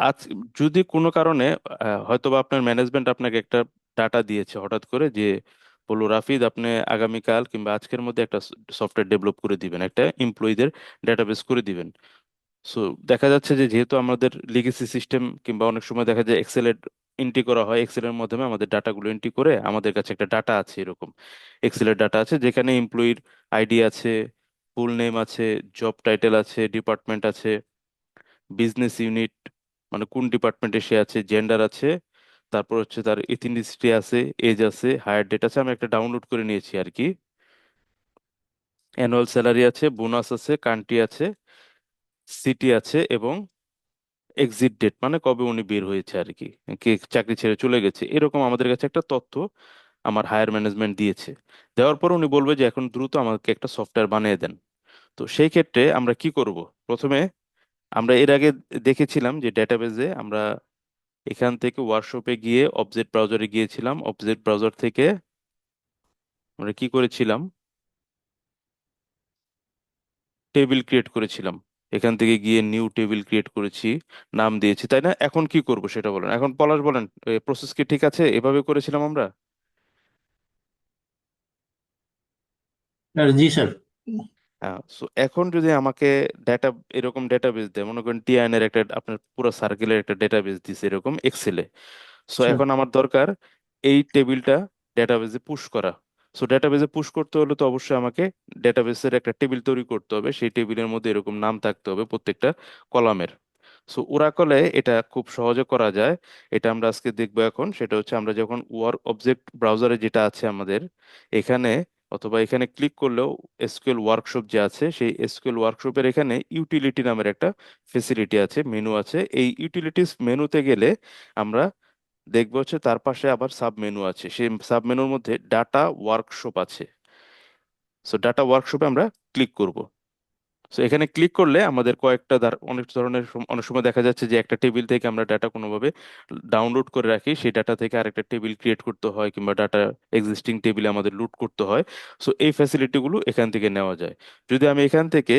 আজ যদি কোনো কারণে হয়তোবা আপনার ম্যানেজমেন্ট আপনাকে একটা ডাটা দিয়েছে হঠাৎ করে, যে বললো রাফিদ আপনি আগামীকাল কিংবা আজকের মধ্যে একটা সফটওয়্যার ডেভেলপ করে দিবেন, একটা এমপ্লয়ীদের ডেটাবেস করে দিবেন। সো দেখা যাচ্ছে যে যেহেতু আমাদের লিগেসি সিস্টেম কিংবা অনেক সময় দেখা যায় এক্সেলের এন্ট্রি করা হয়, এক্সেলের মাধ্যমে আমাদের ডাটাগুলো এন্ট্রি করে আমাদের কাছে একটা ডাটা আছে, এরকম এক্সেলের ডাটা আছে যেখানে এমপ্লয়ির আইডি আছে, ফুল নেম আছে, জব টাইটেল আছে, ডিপার্টমেন্ট আছে, বিজনেস ইউনিট মানে কোন ডিপার্টমেন্টে সে আছে, জেন্ডার আছে, তারপর হচ্ছে তার এথনিসিটি আছে, এজ আছে, হায়ার ডেট আছে। আমি একটা ডাউনলোড করে নিয়েছি আর কি। অ্যানুয়াল স্যালারি আছে, বোনাস আছে, কান্ট্রি আছে, সিটি আছে, এবং এক্সিট ডেট মানে কবে উনি বের হয়েছে আর কি, কে চাকরি ছেড়ে চলে গেছে, এরকম আমাদের কাছে একটা তথ্য আমার হায়ার ম্যানেজমেন্ট দিয়েছে। দেওয়ার পর উনি বলবে যে এখন দ্রুত আমাকে একটা সফটওয়্যার বানিয়ে দেন। তো সেই ক্ষেত্রে আমরা কি করব? প্রথমে আমরা এর আগে দেখেছিলাম যে ডেটাবেজে আমরা এখান থেকে ওয়ার্কশপে গিয়ে অবজেক্ট ব্রাউজারে গিয়েছিলাম, অবজেক্ট ব্রাউজার থেকে আমরা কি করেছিলাম, টেবিল ক্রিয়েট করেছিলাম। এখান থেকে গিয়ে নিউ টেবিল ক্রিয়েট করেছি, নাম দিয়েছি, তাই না? এখন কি করব সেটা বলেন, এখন পলাশ বলেন, প্রসেস কি ঠিক আছে? এভাবে করেছিলাম আমরা। জি স্যার। হ্যাঁ, সো এখন যদি আমাকে ডাটা, এরকম ডেটাবেস দেয়, মনে করেন টিআইএন এর একটা আপনার পুরো সার্কেলের একটা ডেটাবেস দিছে এরকম এক্সেলে। সো স্যার, এখন আমার দরকার এই টেবিলটা ডেটাবেসে পুশ করা। সো ডেটাবেসে পুশ করতে হলে তো অবশ্যই আমাকে ডেটাবেসের একটা টেবিল তৈরি করতে হবে, সেই টেবিলের মধ্যে এরকম নাম থাকতে হবে প্রত্যেকটা কলামের। সো ওরাকলে এটা খুব সহজে করা যায়। এটা আমরা আজকে দেখবো। এখন সেটা হচ্ছে আমরা যখন ওয়ার্ক অবজেক্ট ব্রাউজারে যেটা আছে আমাদের এখানে, অথবা এখানে ক্লিক করলেও এসকিউএল ওয়ার্কশপ যে আছে, সেই এসকিউএল ওয়ার্কশপের এখানে ইউটিলিটি নামের একটা ফেসিলিটি আছে, মেনু আছে। এই ইউটিলিটিস মেনুতে গেলে আমরা দেখবো হচ্ছে তার পাশে আবার সাব মেনু আছে, সেই সাব মেনুর মধ্যে ডাটা ওয়ার্কশপ আছে। সো ডাটা ওয়ার্কশপে আমরা ক্লিক করব। সো এখানে ক্লিক করলে আমাদের কয়েকটা অনেক ধরনের অনেক সময় দেখা যাচ্ছে যে একটা টেবিল থেকে আমরা ডাটা কোনোভাবে ডাউনলোড করে রাখি, সেই ডাটা থেকে আরেকটা টেবিল ক্রিয়েট করতে হয়, কিংবা ডাটা এক্সিস্টিং টেবিলে আমাদের লুট করতে হয়। সো এই ফ্যাসিলিটিগুলো এখান থেকে নেওয়া যায়। যদি আমি এখান থেকে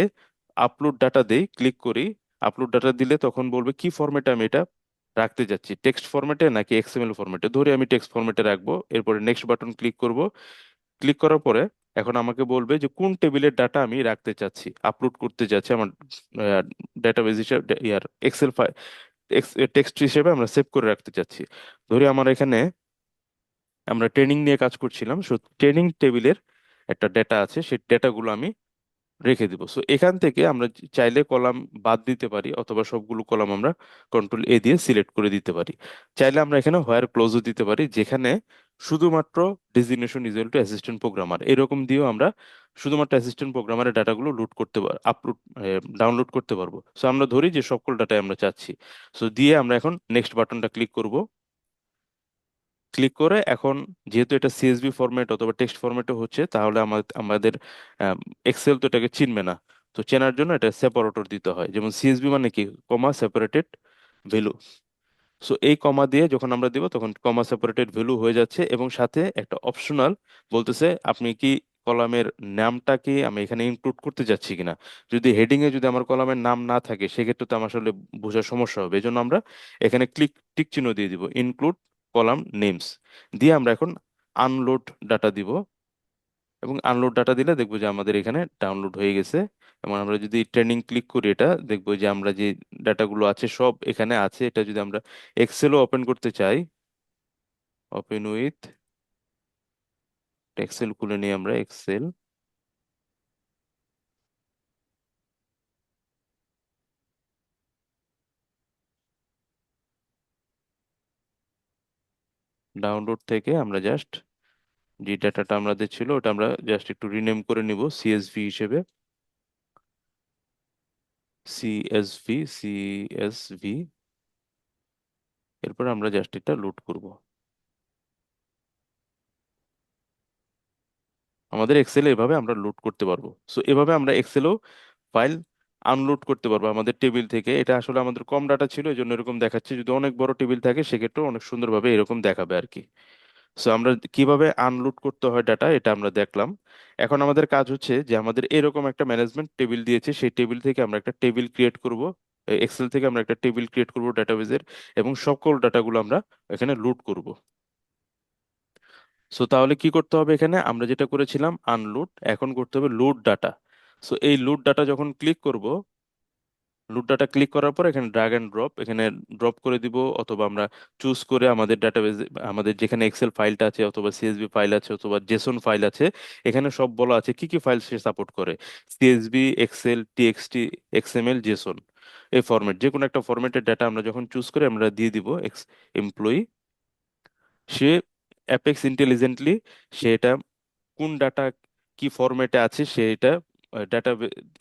আপলোড ডাটা দেই, ক্লিক করি, আপলোড ডাটা দিলে তখন বলবে কি ফরম্যাটে আমি এটা রাখতে যাচ্ছি, টেক্সট ফরম্যাটে নাকি এক্সএমএল ফরম্যাটে। ধরে আমি টেক্সট ফরম্যাটে রাখবো, এরপরে নেক্সট বাটন ক্লিক করব। ক্লিক করার পরে এখন আমাকে বলবে যে কোন টেবিলের ডাটা আমি রাখতে চাচ্ছি, আপলোড করতে চাচ্ছি আমার ডেটাবেস হিসেবে, ইয়ার এক্সেল ফাইল, টেক্সট হিসেবে আমরা সেভ করে রাখতে চাচ্ছি। ধরি আমার এখানে আমরা ট্রেনিং নিয়ে কাজ করছিলাম, সো ট্রেনিং টেবিলের একটা ডেটা আছে, সেই ডেটাগুলো আমি রেখে দিব। সো এখান থেকে আমরা চাইলে কলাম বাদ দিতে পারি, অথবা সবগুলো কলাম আমরা কন্ট্রোল দিয়ে সিলেক্ট করে দিতে পারি। চাইলে আমরা এখানে হোয়ার ক্লোজও দিতে পারি, যেখানে শুধুমাত্র designation equal to assistant programmer এরকম দিয়েও আমরা শুধুমাত্র অ্যাসিস্ট্যান্ট প্রোগ্রামারের ডাটাগুলো লুট করতে আপলোড ডাউনলোড করতে পারবো। সো আমরা ধরি যে সকল ডাটাই আমরা চাচ্ছি। সো দিয়ে আমরা এখন নেক্সট বাটনটা ক্লিক করব। ক্লিক করে এখন যেহেতু এটা সিএসভি ফরম্যাট অথবা টেক্সট ফরম্যাটে হচ্ছে, তাহলে আমাদের এক্সেল তো এটাকে চিনবে না। তো চেনার জন্য এটা সেপারেটর দিতে হয়, যেমন সিএসভি মানে কি, কমা সেপারেটেড ভ্যালু। সো এই কমা দিয়ে যখন আমরা দিব তখন কমা সেপারেটেড ভ্যালু হয়ে যাচ্ছে, এবং সাথে একটা অপশনাল বলতেছে আপনি কি কলামের নামটা কি আমি এখানে ইনক্লুড করতে যাচ্ছি কিনা। যদি হেডিং এ যদি আমার কলামের নাম না থাকে সেক্ষেত্রে তো আমার আসলে বোঝার সমস্যা হবে, এই জন্য আমরা এখানে টিক চিহ্ন দিয়ে দিব, ইনক্লুড কলাম নেমস। দিয়ে আমরা এখন আনলোড ডাটা দিব, এবং আনলোড ডাটা দিলে দেখবো যে আমাদের এখানে ডাউনলোড হয়ে গেছে। এবং আমরা যদি ট্রেনিং ক্লিক করি, এটা দেখবো যে আমরা যে ডাটাগুলো আছে সব এখানে আছে। এটা যদি আমরা এক্সেলও ওপেন করতে চাই, ওপেন উইথ এক্সেল খুলে নিই আমরা এক্সেল, ডাউনলোড থেকে আমরা জাস্ট যে ডাটাটা আমাদের ছিল ওটা আমরা জাস্ট একটু রিনেম করে নিব সিএসভি হিসেবে, সিএসভি। এরপর আমরা জাস্ট এটা লোড করব। আমাদের এক্সেলে এভাবে আমরা লোড করতে পারবো। সো এভাবে আমরা এক্সেলও ফাইল আনলোড করতে পারবো আমাদের টেবিল থেকে। এটা আসলে আমাদের কম ডাটা ছিল এই জন্য এরকম দেখাচ্ছে, যদি অনেক বড় টেবিল থাকে সেক্ষেত্রে অনেক সুন্দরভাবে এরকম দেখাবে আর কি। সো আমরা কিভাবে আনলোড করতে হয় ডাটা এটা আমরা দেখলাম। এখন আমাদের কাজ হচ্ছে যে আমাদের এরকম একটা ম্যানেজমেন্ট টেবিল দিয়েছে, সেই টেবিল থেকে আমরা একটা টেবিল ক্রিয়েট করব। এক্সেল থেকে আমরা একটা টেবিল ক্রিয়েট করব ডাটাবেজের, এবং সকল ডাটাগুলো আমরা এখানে লোড করব। সো তাহলে কি করতে হবে, এখানে আমরা যেটা করেছিলাম আনলোড, এখন করতে হবে লোড ডাটা। সো এই লোড ডাটা যখন ক্লিক করব, লোড ডাটা ক্লিক করার পর এখানে ড্রাগ অ্যান্ড ড্রপ, এখানে ড্রপ করে দিব, অথবা আমরা চুজ করে আমাদের ডাটাবেজ, আমাদের যেখানে এক্সেল ফাইলটা আছে, অথবা সিএসভি ফাইল আছে, অথবা জেসন ফাইল আছে, এখানে সব বলা আছে কি কি ফাইল সে সাপোর্ট করে: CSV, Excel, TXT, XML, JSON. এই ফরম্যাট, যে কোনো একটা ফরম্যাটের ডাটা আমরা যখন চুজ করে আমরা দিয়ে দিব এক্স এমপ্লয়ি, সে অ্যাপেক্স ইন্টেলিজেন্টলি সেটা কোন ডাটা কি ফরম্যাটে আছে সেটা ডাটা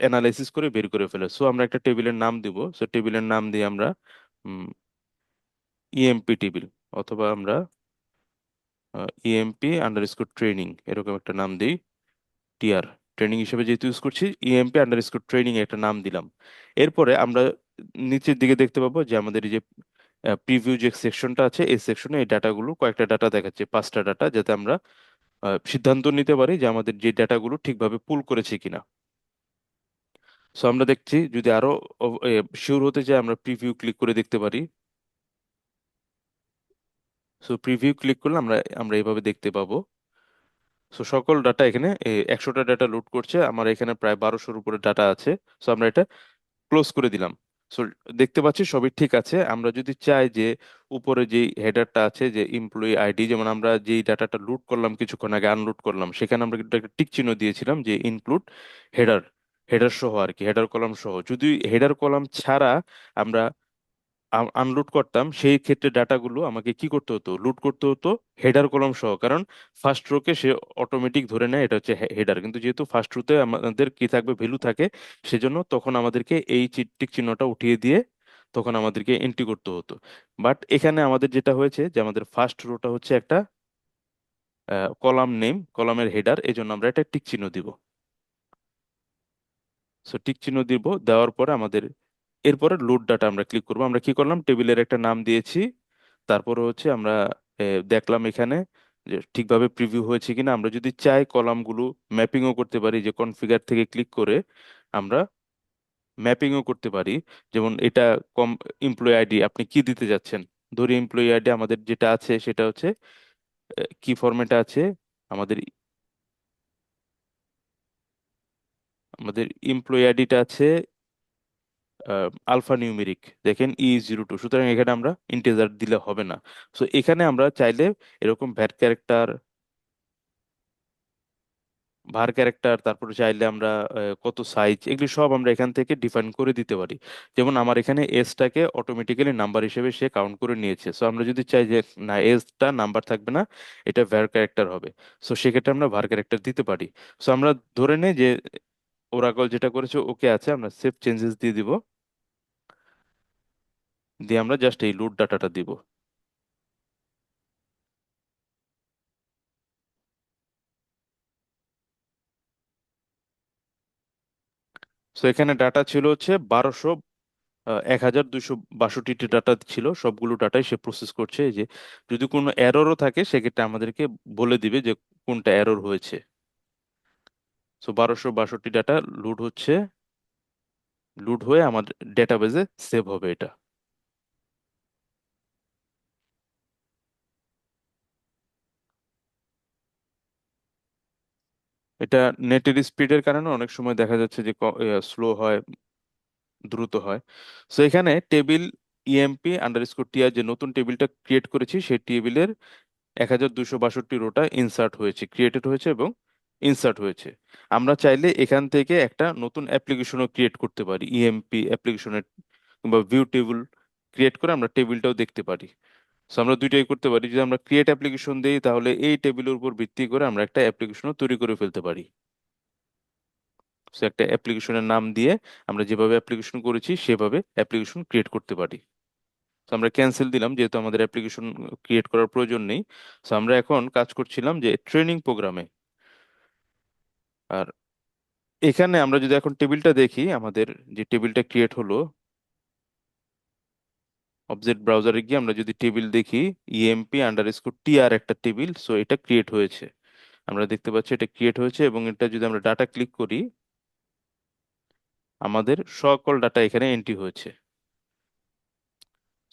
অ্যানালাইসিস করে বের করে ফেলে। সো আমরা একটা টেবিলের নাম দিব, সো টেবিলের নাম দিয়ে আমরা ইএমপি টেবিল, অথবা আমরা ইএমপি আন্ডারস্কোর ট্রেনিং এরকম একটা নাম দিই। টিআর ট্রেনিং হিসেবে যেহেতু ইউজ করছি, ইএমপি আন্ডারস্কোর ট্রেনিং একটা নাম দিলাম। এরপরে আমরা নিচের দিকে দেখতে পাবো যে আমাদের এই যে প্রিভিউ যে সেকশনটা আছে, এই সেকশনে এই ডাটাগুলো, কয়েকটা ডাটা দেখাচ্ছে, 5টা ডাটা, যাতে আমরা সিদ্ধান্ত নিতে পারি যে আমাদের যে ডাটাগুলো ঠিকভাবে পুল করেছে কিনা। সো আমরা দেখছি, যদি আরো শিওর হতে চাই আমরা প্রিভিউ ক্লিক করে দেখতে পারি। সো প্রিভিউ ক্লিক করলে আমরা আমরা এইভাবে দেখতে পাবো। সো সকল ডাটা এখানে 100টা ডাটা লোড করছে, আমার এখানে প্রায় 1200-র উপরে ডাটা আছে। সো আমরা এটা ক্লোজ করে দিলাম। সো দেখতে পাচ্ছি সবই ঠিক আছে। আমরা যদি চাই যে উপরে যে হেডারটা আছে, যে এমপ্লয়ি আইডি, যেমন আমরা যেই ডাটাটা লোড করলাম কিছুক্ষণ আগে, আনলোড করলাম, সেখানে আমরা কিন্তু একটা টিক চিহ্ন দিয়েছিলাম যে ইনক্লুড হেডার, হেডার সহ আর কি, হেডার কলাম সহ। যদি হেডার কলাম ছাড়া আমরা আনলোড করতাম, সেই ক্ষেত্রে ডাটাগুলো আমাকে কি করতে হতো, লোড করতে হতো হেডার কলাম সহ, কারণ ফার্স্ট রোকে সে অটোমেটিক ধরে নেয় এটা হচ্ছে হেডার। কিন্তু যেহেতু ফার্স্ট রোতে আমাদের কি থাকবে, ভ্যালু থাকে, সেজন্য তখন আমাদেরকে এই টিক চিহ্নটা উঠিয়ে দিয়ে তখন আমাদেরকে এন্ট্রি করতে হতো। বাট এখানে আমাদের যেটা হয়েছে যে আমাদের ফার্স্ট রোটা হচ্ছে একটা কলাম নেম, কলামের হেডার, এই জন্য আমরা একটা টিক চিহ্ন দিব। সো টিক চিহ্ন দিব, দেওয়ার পরে আমাদের এরপরে লোড ডাটা আমরা ক্লিক করব। আমরা কি করলাম, টেবিলের একটা নাম দিয়েছি, তারপরে হচ্ছে আমরা দেখলাম এখানে যে ঠিকভাবে প্রিভিউ হয়েছে কিনা। আমরা যদি চাই কলামগুলো ম্যাপিংও করতে পারি, যে কনফিগার থেকে ক্লিক করে আমরা ম্যাপিংও করতে পারি। যেমন এটা কম এমপ্লয়ি আইডি আপনি কি দিতে যাচ্ছেন, ধরি এমপ্লয়ি আইডি আমাদের যেটা আছে সেটা হচ্ছে কি ফরম্যাটে আছে, আমাদের আমাদের এমপ্লয়ি আইডিটা আছে আলফা নিউমেরিক, দেখেন E02। সুতরাং এখানে আমরা ইন্টিজার দিলে হবে না। সো এখানে আমরা চাইলে এরকম ভ্যাট ক্যারেক্টার, ভার ক্যারেক্টার, তারপরে চাইলে আমরা কত সাইজ, এগুলি সব আমরা এখান থেকে ডিফাইন করে দিতে পারি। যেমন আমার এখানে এজটাকে অটোমেটিক্যালি নাম্বার হিসেবে সে কাউন্ট করে নিয়েছে। সো আমরা যদি চাই যে না, এজটা নাম্বার থাকবে না, এটা ভ্যার ক্যারেক্টার হবে, সো সেক্ষেত্রে আমরা ভার ক্যারেক্টার দিতে পারি। সো আমরা ধরে নেই যে ওরাকল যেটা করেছে ওকে আছে, আমরা সেভ চেঞ্জেস দিয়ে দিব, দিয়ে আমরা জাস্ট এই লোড ডাটাটা দিব। সো এখানে ডাটা ছিল হচ্ছে 1200, 1262 ডাটা ছিল, সবগুলো ডাটাই সে প্রসেস করছে। এই যে যদি কোনো এররও থাকে সেক্ষেত্রে আমাদেরকে বলে দিবে যে কোনটা এরর হয়েছে। সো 1262 ডাটা লোড হচ্ছে, লোড হয়ে আমাদের ডেটাবেজে সেভ হবে এটা। এটা নেটের স্পিডের কারণে অনেক সময় দেখা যাচ্ছে যে স্লো হয়, দ্রুত হয়। সো এখানে টেবিল ইএমপি আন্ডারস্কোর টিআর, যে নতুন টেবিলটা ক্রিয়েট করেছি, সেই টেবিলের 1262 রোটা ইনসার্ট হয়েছে, ক্রিয়েটেড হয়েছে এবং ইনসার্ট হয়েছে। আমরা চাইলে এখান থেকে একটা নতুন অ্যাপ্লিকেশনও ক্রিয়েট করতে পারি, ইএমপি অ্যাপ্লিকেশনের, কিংবা ভিউ টেবিল ক্রিয়েট করে আমরা টেবিলটাও দেখতে পারি। সো আমরা দুইটাই করতে পারি। যদি আমরা ক্রিয়েট অ্যাপ্লিকেশন দিই, তাহলে এই টেবিলের উপর ভিত্তি করে আমরা একটা অ্যাপ্লিকেশনও তৈরি করে ফেলতে পারি। সো একটা অ্যাপ্লিকেশনের নাম দিয়ে আমরা যেভাবে অ্যাপ্লিকেশন করেছি সেভাবে অ্যাপ্লিকেশন ক্রিয়েট করতে পারি। তো আমরা ক্যান্সেল দিলাম, যেহেতু আমাদের অ্যাপ্লিকেশন ক্রিয়েট করার প্রয়োজন নেই। তো আমরা এখন কাজ করছিলাম যে ট্রেনিং প্রোগ্রামে। আর এখানে আমরা যদি এখন টেবিলটা দেখি, আমাদের যে টেবিলটা ক্রিয়েট হলো, অবজেক্ট ব্রাউজারে গিয়ে আমরা যদি টেবিল দেখি, ইএমপি আন্ডারস্কোর টিআর একটা টেবিল, সো এটা ক্রিয়েট হয়েছে। আমরা দেখতে পাচ্ছি এটা ক্রিয়েট হয়েছে, এবং এটা যদি আমরা ডাটা ক্লিক করি, আমাদের সকল ডাটা এখানে এন্ট্রি হয়েছে।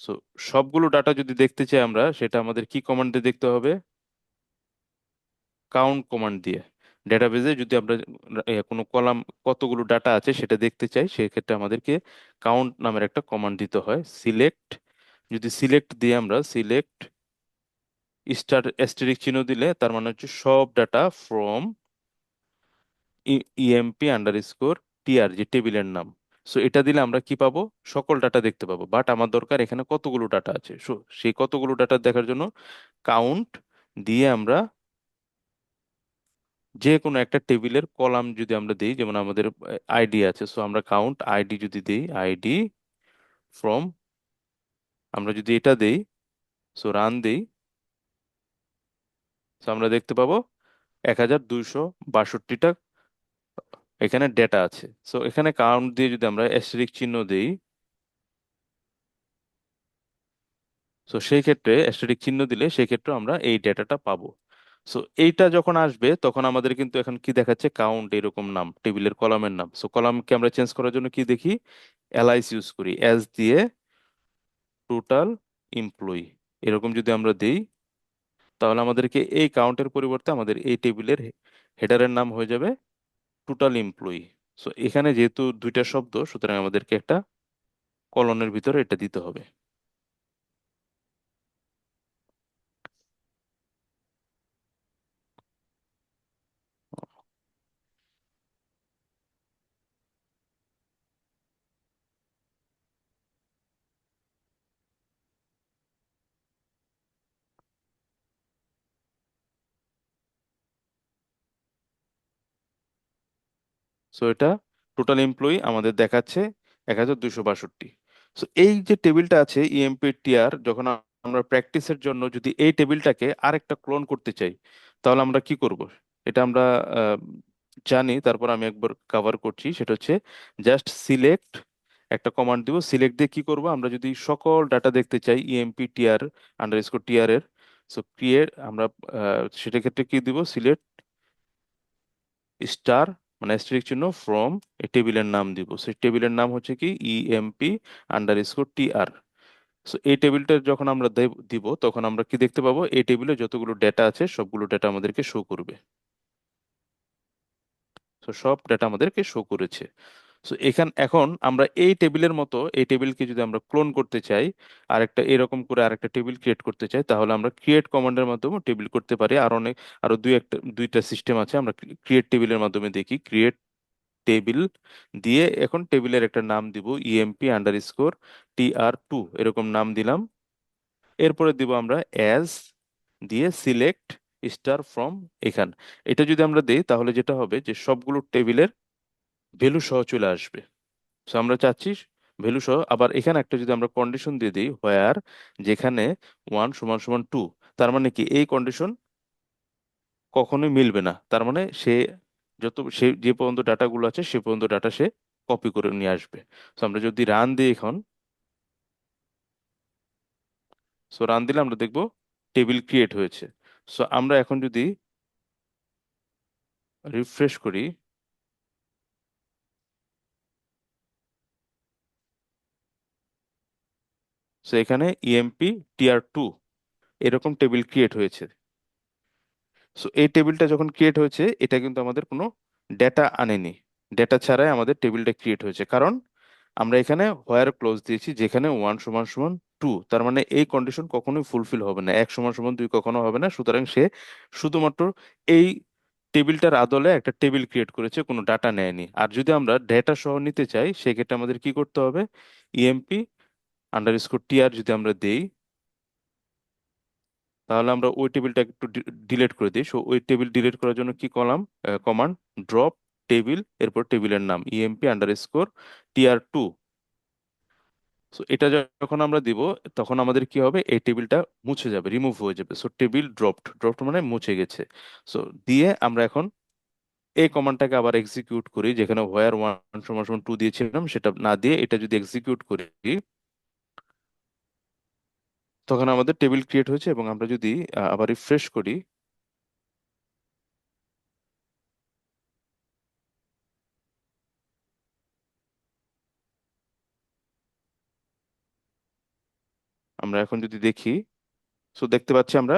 সো সবগুলো ডাটা যদি দেখতে চাই আমরা, সেটা আমাদের কি কমান্ড দিয়ে দেখতে হবে? কাউন্ট কমান্ড দিয়ে। ডেটাবেজে যদি আমরা কোনো কলাম কতগুলো ডাটা আছে সেটা দেখতে চাই, সেক্ষেত্রে আমাদেরকে কাউন্ট নামের একটা কমান্ড দিতে হয়। সিলেক্ট, যদি সিলেক্ট দিয়ে আমরা সিলেক্ট স্টার অ্যাস্টেরিক চিহ্ন দিলে তার মানে হচ্ছে সব data from EMP underscore TR, যে টেবিলের নাম। সো এটা দিলে আমরা কি পাবো? সকল ডাটা দেখতে পাবো। বাট আমার দরকার এখানে কতগুলো ডাটা আছে। সো সেই কতগুলো ডাটা দেখার জন্য কাউন্ট দিয়ে আমরা যে কোনো একটা টেবিলের কলাম যদি আমরা দিই, যেমন আমাদের আইডি আছে, সো আমরা কাউন্ট আইডি যদি দিই, আইডি ফ্রম, আমরা যদি এটা দিই, সো রান দিই, সো আমরা দেখতে পাবো 1262টা এখানে ডেটা আছে। সো এখানে কাউন্ট দিয়ে যদি আমরা অ্যাস্টেরিক চিহ্ন দিই, সো সেই ক্ষেত্রে অ্যাস্টেরিক চিহ্ন দিলে সেই ক্ষেত্রে আমরা এই ডেটাটা পাবো। সো এইটা যখন আসবে তখন আমাদের কিন্তু এখন কি দেখাচ্ছে? কাউন্ট এরকম নাম, টেবিলের কলামের নাম। সো কলামকে আমরা চেঞ্জ করার জন্য কি দেখি? এলআইস ইউজ করি, এস দিয়ে টোটাল এমপ্লয়ি এরকম যদি আমরা দিই, তাহলে আমাদেরকে এই কাউন্টের পরিবর্তে আমাদের এই টেবিলের হেডারের নাম হয়ে যাবে টোটাল এমপ্লয়ি। সো এখানে যেহেতু দুইটা শব্দ, সুতরাং আমাদেরকে একটা কলনের ভিতরে এটা দিতে হবে। সো এটা টোটাল এমপ্লয়ি আমাদের দেখাচ্ছে 1262। সো এই যে টেবিলটা আছে ইএমপি টিআর, যখন আমরা প্র্যাকটিসের জন্য যদি এই টেবিলটাকে আরেকটা ক্লোন করতে চাই, তাহলে আমরা কি করব? এটা আমরা আহ, জানি, তারপর আমি একবার কভার করছি। সেটা হচ্ছে জাস্ট সিলেক্ট, একটা কমান্ড দিব। সিলেক্ট দিয়ে কি করব? আমরা যদি সকল ডাটা দেখতে চাই ইএমপি টিআর আন্ডারস্কোর টিআর এর, সো ক্রিয়েট আমরা সেটা ক্ষেত্রে কি দিব? সিলেক্ট স্টার, মানে অ্যাস্টেরিক চিহ্ন ফ্রম, এই টেবিলের নাম দিব। সেই টেবিলের নাম হচ্ছে কি ইএমপি আন্ডারস্কোর টিআর। সো এই টেবিলটা যখন আমরা দিব, তখন আমরা কি দেখতে পাবো? এই টেবিলে যতগুলো ডেটা আছে সবগুলো ডেটা আমাদেরকে শো করবে। তো সব ডেটা আমাদেরকে শো করেছে। সো এখন আমরা এই টেবিলের মতো এই টেবিলকে যদি আমরা ক্লোন করতে চাই, আরেকটা এরকম করে আরেকটা টেবিল ক্রিয়েট করতে চাই, তাহলে আমরা ক্রিয়েট কমান্ডের মাধ্যমে টেবিল করতে পারি। আর অনেক, আরো দুইটা সিস্টেম আছে। আমরা ক্রিয়েট টেবিলের মাধ্যমে দেখি। ক্রিয়েট টেবিল দিয়ে এখন টেবিলের একটা নাম দিব, ইএমপি আন্ডারস্কোর টিআর2 এরকম নাম দিলাম। এরপরে দিব আমরা অ্যাজ দিয়ে সিলেক্ট স্টার ফ্রম এখান। এটা যদি আমরা দেই তাহলে যেটা হবে যে সবগুলো টেবিলের ভ্যালু সহ চলে আসবে। তো আমরা চাচ্ছি ভ্যালু সহ। আবার এখানে একটা যদি আমরা কন্ডিশন দিয়ে দিই, হোয়ার, যেখানে 1 = 2, তার মানে কি এই কন্ডিশন কখনোই মিলবে না। তার মানে সে যে পর্যন্ত ডাটাগুলো আছে সে পর্যন্ত ডাটা সে কপি করে নিয়ে আসবে। তো আমরা যদি রান দিই এখন, সো রান দিলে আমরা দেখবো টেবিল ক্রিয়েট হয়েছে। সো আমরা এখন যদি রিফ্রেশ করি, সো এখানে ইএমপি টিআর2 এরকম টেবিল ক্রিয়েট হয়েছে। সো এই টেবিলটা যখন ক্রিয়েট হয়েছে, এটা কিন্তু আমাদের কোনো ডেটা আনেনি। ডেটা ছাড়াই আমাদের টেবিলটা ক্রিয়েট হয়েছে, কারণ আমরা এখানে হোয়ার ক্লোজ দিয়েছি, যেখানে 1 = 2। তার মানে এই কন্ডিশন কখনোই ফুলফিল হবে না, 1 = 2 কখনো হবে না। সুতরাং সে শুধুমাত্র এই টেবিলটার আদলে একটা টেবিল ক্রিয়েট করেছে, কোনো ডাটা নেয়নি। আর যদি আমরা ডেটা সহ নিতে চাই, সেক্ষেত্রে আমাদের কি করতে হবে? ইএমপি আন্ডারস্কোর টিআর যদি আমরা দেই, তাহলে আমরা ওই টেবিলটা একটু ডিলিট করে দিই। সো ওই টেবিল ডিলিট করার জন্য কি কলাম কমান্ড? ড্রপ টেবিল, এরপর টেবিলের নাম ইএমপি আন্ডারস্কোর টিআর2। সো এটা যখন আমরা দিব, তখন আমাদের কি হবে? এই টেবিলটা মুছে যাবে, রিমুভ হয়ে যাবে। সো টেবিল ড্রপড, ড্রপড মানে মুছে গেছে। সো দিয়ে আমরা এখন এই কমান্ডটাকে আবার এক্সিকিউট করি, যেখানে হোয়ার 1 = 2 দিয়েছিলাম সেটা না দিয়ে এটা যদি এক্সিকিউট করি, তখন আমাদের টেবিল ক্রিয়েট হয়েছে। এবং আমরা যদি আবার রিফ্রেশ করি, আমরা এখন যদি দেখি, সো দেখতে পাচ্ছি আমরা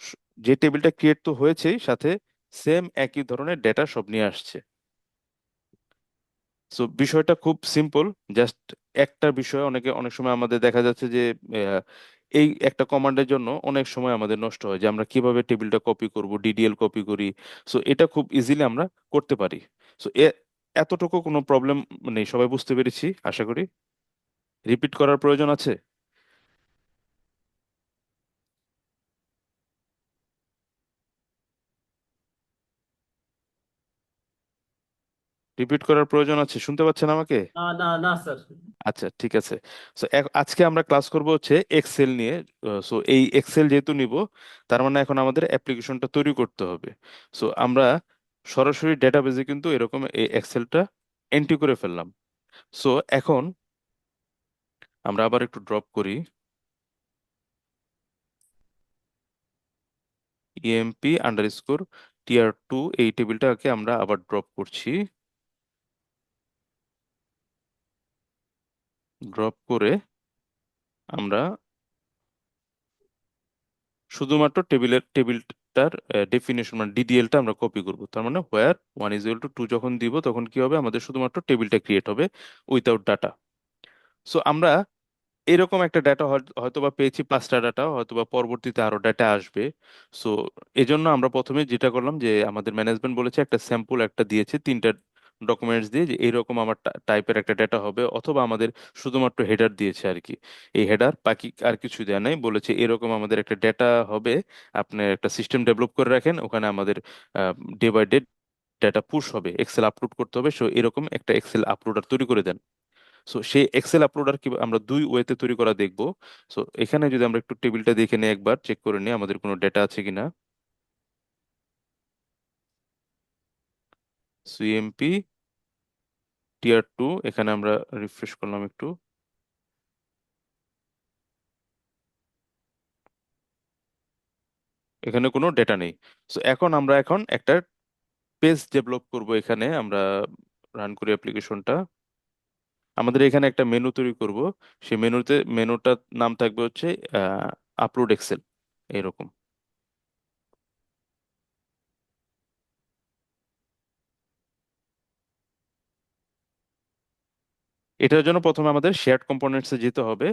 স- যে টেবিলটা ক্রিয়েট তো হয়েছেই, সাথে সেম একই ধরনের ডেটা সব নিয়ে আসছে। সো বিষয়টা খুব সিম্পল। জাস্ট একটা বিষয়, অনেক সময় আমাদের দেখা যাচ্ছে যে আহ, এই একটা কমান্ডের জন্য অনেক সময় আমাদের নষ্ট হয়, যে আমরা কিভাবে টেবিলটা কপি করব, ডিডিএল কপি করি। সো এটা খুব ইজিলি আমরা করতে পারি। সো এতটুকু কোনো প্রবলেম নেই, সবাই বুঝতে পেরেছি আশা করি। রিপিট করার প্রয়োজন আছে? রিপিট করার প্রয়োজন আছে, শুনতে পাচ্ছেন আমাকে? না না না স্যার। আচ্ছা, ঠিক আছে। সো আজকে আমরা ক্লাস করব হচ্ছে এক্সেল নিয়ে। সো এই এক্সেল যেহেতু নিব, তার মানে এখন আমাদের অ্যাপ্লিকেশনটা তৈরি করতে হবে। সো আমরা সরাসরি ডেটাবেজে কিন্তু এরকম এই এক্সেলটা এন্ট্রি করে ফেললাম। সো এখন আমরা আবার একটু ড্রপ করি। ইএমপি আন্ডারস্কোর টিআর 2, এই টেবিলটাকে আমরা আবার ড্রপ করছি। ড্রপ করে আমরা শুধুমাত্র টেবিলটার ডেফিনেশন মানে ডিডিএলটা আমরা কপি করব। তার মানে হোয়ার 1 = 2 যখন দিব, তখন কি হবে, আমাদের শুধুমাত্র টেবিলটা ক্রিয়েট হবে উইথাউট ডাটা। সো আমরা এরকম একটা ডাটা হয়তো বা পেয়েছি, 5টা ডাটা, হয়তো বা পরবর্তীতে আরো ডাটা আসবে। সো এজন্য আমরা প্রথমে যেটা করলাম, যে আমাদের ম্যানেজমেন্ট বলেছে একটা স্যাম্পল একটা দিয়েছে 3টা ডকুমেন্টস দিয়ে, যে এইরকম আমার টাইপের একটা ডাটা হবে, অথবা আমাদের শুধুমাত্র হেডার দিয়েছে আর কি। এই হেডার, বাকি আর কিছু দেয়া নাই, বলেছে এরকম আমাদের একটা ডাটা হবে, আপনি একটা সিস্টেম ডেভেলপ করে রাখেন, ওখানে আমাদের day by day data push হবে, এক্সেল আপলোড করতে হবে, সো এরকম একটা এক্সেল আপলোডার তৈরি করে দেন। সো সেই এক্সেল আপলোডার কি আমরা দুই ওয়েতে তৈরি করা দেখবো। সো এখানে যদি আমরা একটু টেবিলটা দেখে নিই, একবার চেক করে নিই আমাদের কোনো ডেটা আছে কিনা। সিএমপি টিআর 2, এখানে আমরা রিফ্রেশ করলাম একটু, এখানে কোনো ডেটা নেই। সো এখন একটা পেজ ডেভেলপ করব, এখানে আমরা রান করি অ্যাপ্লিকেশনটা। আমাদের এখানে একটা মেনু তৈরি করব, সেই মেনুটার নাম থাকবে হচ্ছে আপলোড এক্সেল, এরকম। এটার জন্য প্রথমে আমাদের শেয়ার্ড কম্পোনেন্টসে যেতে হবে।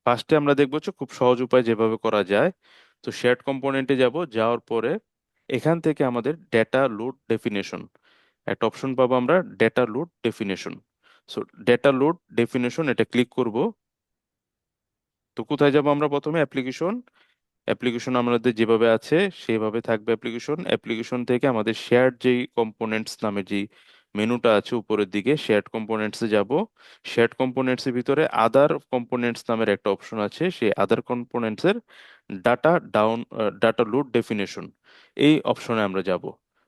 ফার্স্টে আমরা দেখবো হচ্ছে খুব সহজ উপায় যেভাবে করা যায়। তো শেয়ার্ড কম্পোনেন্টে যাব, যাওয়ার পরে এখান থেকে আমাদের ডেটা লোড ডেফিনেশন একটা অপশন পাবো আমরা, data load definition. So data load definition এটা ক্লিক করব। তো কোথায় যাব আমরা, প্রথমে অ্যাপ্লিকেশন। অ্যাপ্লিকেশন আমাদের যেভাবে আছে সেভাবে থাকবে অ্যাপ্লিকেশন। অ্যাপ্লিকেশন থেকে আমাদের শেয়ার্ড যেই কম্পোনেন্টস নামে যেই মেনুটা আছে উপরের দিকে, শেয়ার্ড কম্পোনেন্টসে যাব। শেয়ার্ড কম্পোনেন্টসের ভিতরে আদার কম্পোনেন্টস নামের একটা অপশন আছে, সেই আদার কম্পোনেন্টসের data down data load definition, এই অপশনে আমরা যাব,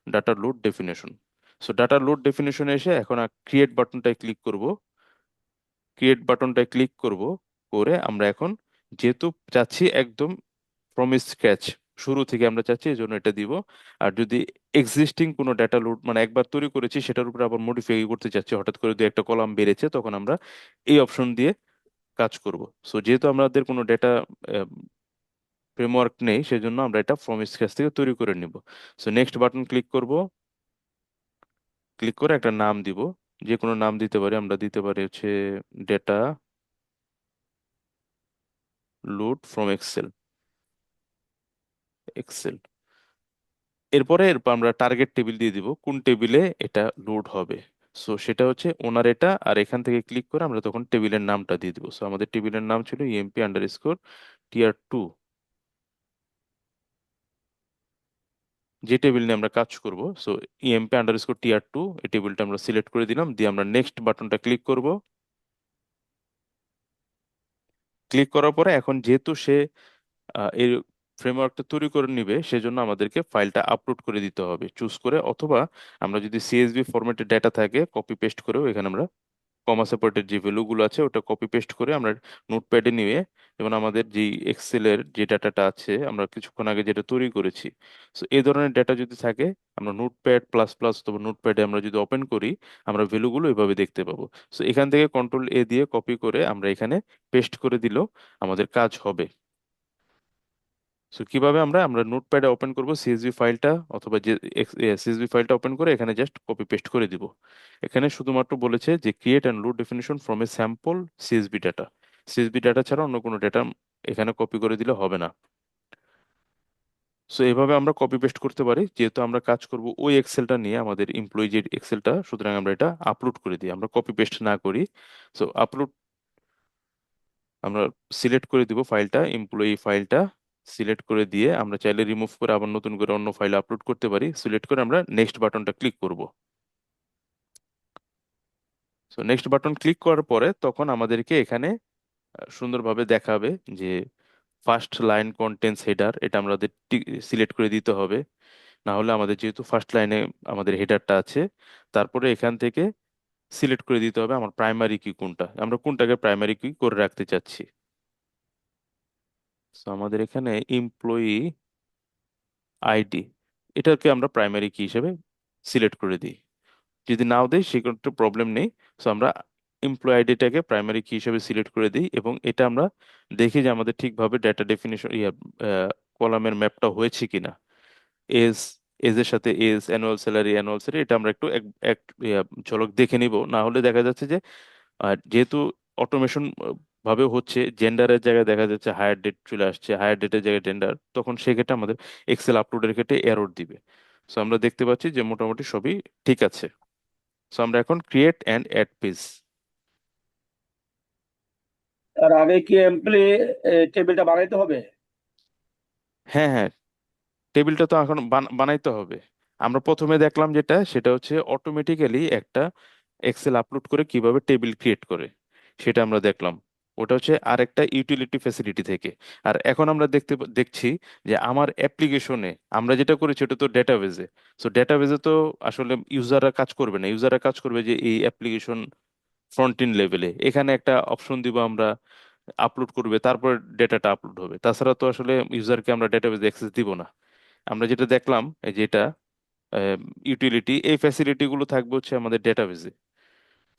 data load definition. So data load ডেফিনেশনে এসে এখন ক্রিয়েট বাটনটায় ক্লিক করব। ক্রিয়েট বাটনটায় ক্লিক করব, করে আমরা এখন যেহেতু চাচ্ছি একদম ফ্রম স্ক্র্যাচ, শুরু থেকে আমরা চাচ্ছি, এই জন্য এটা দিব। আর যদি এক্সিস্টিং কোনো ডাটা লোড মানে একবার তৈরি করেছি সেটার উপরে আবার মডিফাই করতে চাচ্ছি, হঠাৎ করে দু একটা কলাম বেড়েছে, তখন আমরা এই অপশন দিয়ে কাজ করব। সো যেহেতু আমাদের কোনো ডেটা ফ্রেমওয়ার্ক নেই, সেজন্য আমরা এটা ফ্রম স্ক্র্যাচ থেকে তৈরি করে নিব। সো নেক্সট বাটন ক্লিক করব। ক্লিক করে একটা নাম দিব, যে কোনো নাম দিতে পারি, আমরা দিতে পারি হচ্ছে data load from Excel. Excel. এরপর আমরা টার্গেট টেবিল দিয়ে দিব, কোন টেবিলে এটা লোড হবে। সো সেটা হচ্ছে ওনার এটা, আর এখান থেকে ক্লিক করে আমরা তখন টেবিলের নামটা দিয়ে দিব। সো আমাদের টেবিলের নাম ছিল EMP_TR2, যে টেবিল নিয়ে আমরা কাজ করব। সো EMP_TR2, এই টেবিলটা আমরা সিলেক্ট করে দিলাম, দিয়ে আমরা নেক্সট বাটনটা ক্লিক করব। ক্লিক করার পরে এখন যেহেতু সে এই ফ্রেমওয়ার্কটা তৈরি করে নিবে, সেজন্য আমাদেরকে ফাইলটা আপলোড করে দিতে হবে চুজ করে, অথবা আমরা যদি CSV ফরম্যাটে ডেটা থাকে কপি পেস্ট করেও এখানে আমরা কমা সেপারেটের যে ভ্যালুগুলো আছে ওটা কপি পেস্ট করে আমরা নোটপ্যাডে নিয়ে যেমন আমাদের যে এক্সেলের যে ডাটাটা আছে আমরা কিছুক্ষণ আগে যেটা তৈরি করেছি, সো এই ধরনের ডাটা যদি থাকে, আমরা নোটপ্যাড প্লাস প্লাস অথবা নোটপ্যাডে আমরা যদি ওপেন করি, আমরা ভ্যালুগুলো এভাবে দেখতে পাবো। সো এখান থেকে কন্ট্রোল A দিয়ে কপি করে আমরা এখানে পেস্ট করে দিলেও আমাদের কাজ হবে। সো কিভাবে আমরা আমরা নোটপ্যাডে ওপেন করব সিএসভি ফাইলটা, অথবা যে সিএসভি ফাইলটা ওপেন করে এখানে জাস্ট কপি পেস্ট করে দিব। এখানে শুধুমাত্র বলেছে যে create and load definition from a sample CSV data. CSV data ছাড়া অন্য কোনো ডাটা এখানে কপি করে দিলে হবে না। সো এভাবে আমরা কপি পেস্ট করতে পারি, যেহেতু আমরা কাজ করব ওই এক্সেলটা নিয়ে, আমাদের এমপ্লয়ি যে এক্সেলটা, সুতরাং আমরা এটা আপলোড করে দিই, আমরা কপি পেস্ট না করি। সো আপলোড আমরা সিলেক্ট করে দিব ফাইলটা, এমপ্লয়ি ফাইলটা সিলেক্ট করে দিয়ে আমরা চাইলে রিমুভ করে আবার নতুন করে অন্য ফাইল আপলোড করতে পারি। সিলেক্ট করে আমরা নেক্সট বাটনটা ক্লিক করব। সো নেক্সট বাটন ক্লিক করার পরে তখন আমাদেরকে এখানে সুন্দরভাবে দেখাবে যে ফার্স্ট লাইন কন্টেন্টস হেডার, এটা আমাদের সিলেক্ট করে দিতে হবে। না হলে আমাদের যেহেতু ফার্স্ট লাইনে আমাদের হেডারটা আছে, তারপরে এখান থেকে সিলেক্ট করে দিতে হবে আমার প্রাইমারি কি কোনটা, আমরা কোনটাকে প্রাইমারি কি করে রাখতে চাচ্ছি। সো আমাদের এখানে এমপ্লয়ি আইডি, এটাকে আমরা প্রাইমারি কি হিসেবে সিলেক্ট করে দিই। যদি নাও দেই সেক্ষেত্রে প্রবলেম নেই। সো আমরা এমপ্লয়ি আইডিটাকে প্রাইমারি কি হিসেবে সিলেক্ট করে দিই, এবং এটা আমরা দেখি যে আমাদের ঠিকভাবে ডেটা ডেফিনিশন কলামের ম্যাপটা হয়েছে কিনা। এজ, এজের সাথে এজ, অ্যানুয়াল স্যালারি এটা আমরা একটু এক এক ঝলক দেখে নিব। না হলে দেখা যাচ্ছে যে যেহেতু অটোমেশন ভাবে হচ্ছে, জেন্ডারের জায়গায় দেখা যাচ্ছে হায়ার ডেট চলে আসছে, হায়ার ডেটের জায়গায় জেন্ডার, তখন সেক্ষেত্রে আমাদের এক্সেল আপলোডের ক্ষেত্রে এরর দিবে। সো আমরা দেখতে পাচ্ছি যে মোটামুটি সবই ঠিক আছে। সো আমরা এখন ক্রিয়েট অ্যান্ড অ্যাড পেজ। তার আগে কি এমপ্লয়ি টেবিলটা বানাইতে হবে? হ্যাঁ, হ্যাঁ, টেবিলটা তো এখন বানাইতে হবে। আমরা প্রথমে দেখলাম যেটা, সেটা হচ্ছে অটোমেটিক্যালি একটা এক্সেল আপলোড করে কিভাবে টেবিল ক্রিয়েট করে, সেটা আমরা দেখলাম। ওটা হচ্ছে আরেকটা ইউটিলিটি ফ্যাসিলিটি থেকে। আর এখন আমরা দেখছি যে আমার অ্যাপ্লিকেশনে আমরা যেটা করেছি ওটা তো ডেটাবেজে। সো ডেটাবেজে তো আসলে ইউজাররা কাজ করবে না, ইউজাররা কাজ করবে যে এই অ্যাপ্লিকেশন ফ্রন্ট এন্ড লেভেলে, এখানে একটা অপশন দিব আমরা, আপলোড করবে, তারপর ডেটাটা আপলোড হবে। তাছাড়া তো আসলে ইউজারকে আমরা ডেটাবেজে অ্যাক্সেস দিব না। আমরা যেটা দেখলাম এই যে এটা ইউটিলিটি, এই ফ্যাসিলিটি গুলো থাকবে হচ্ছে আমাদের ডেটাবেজে।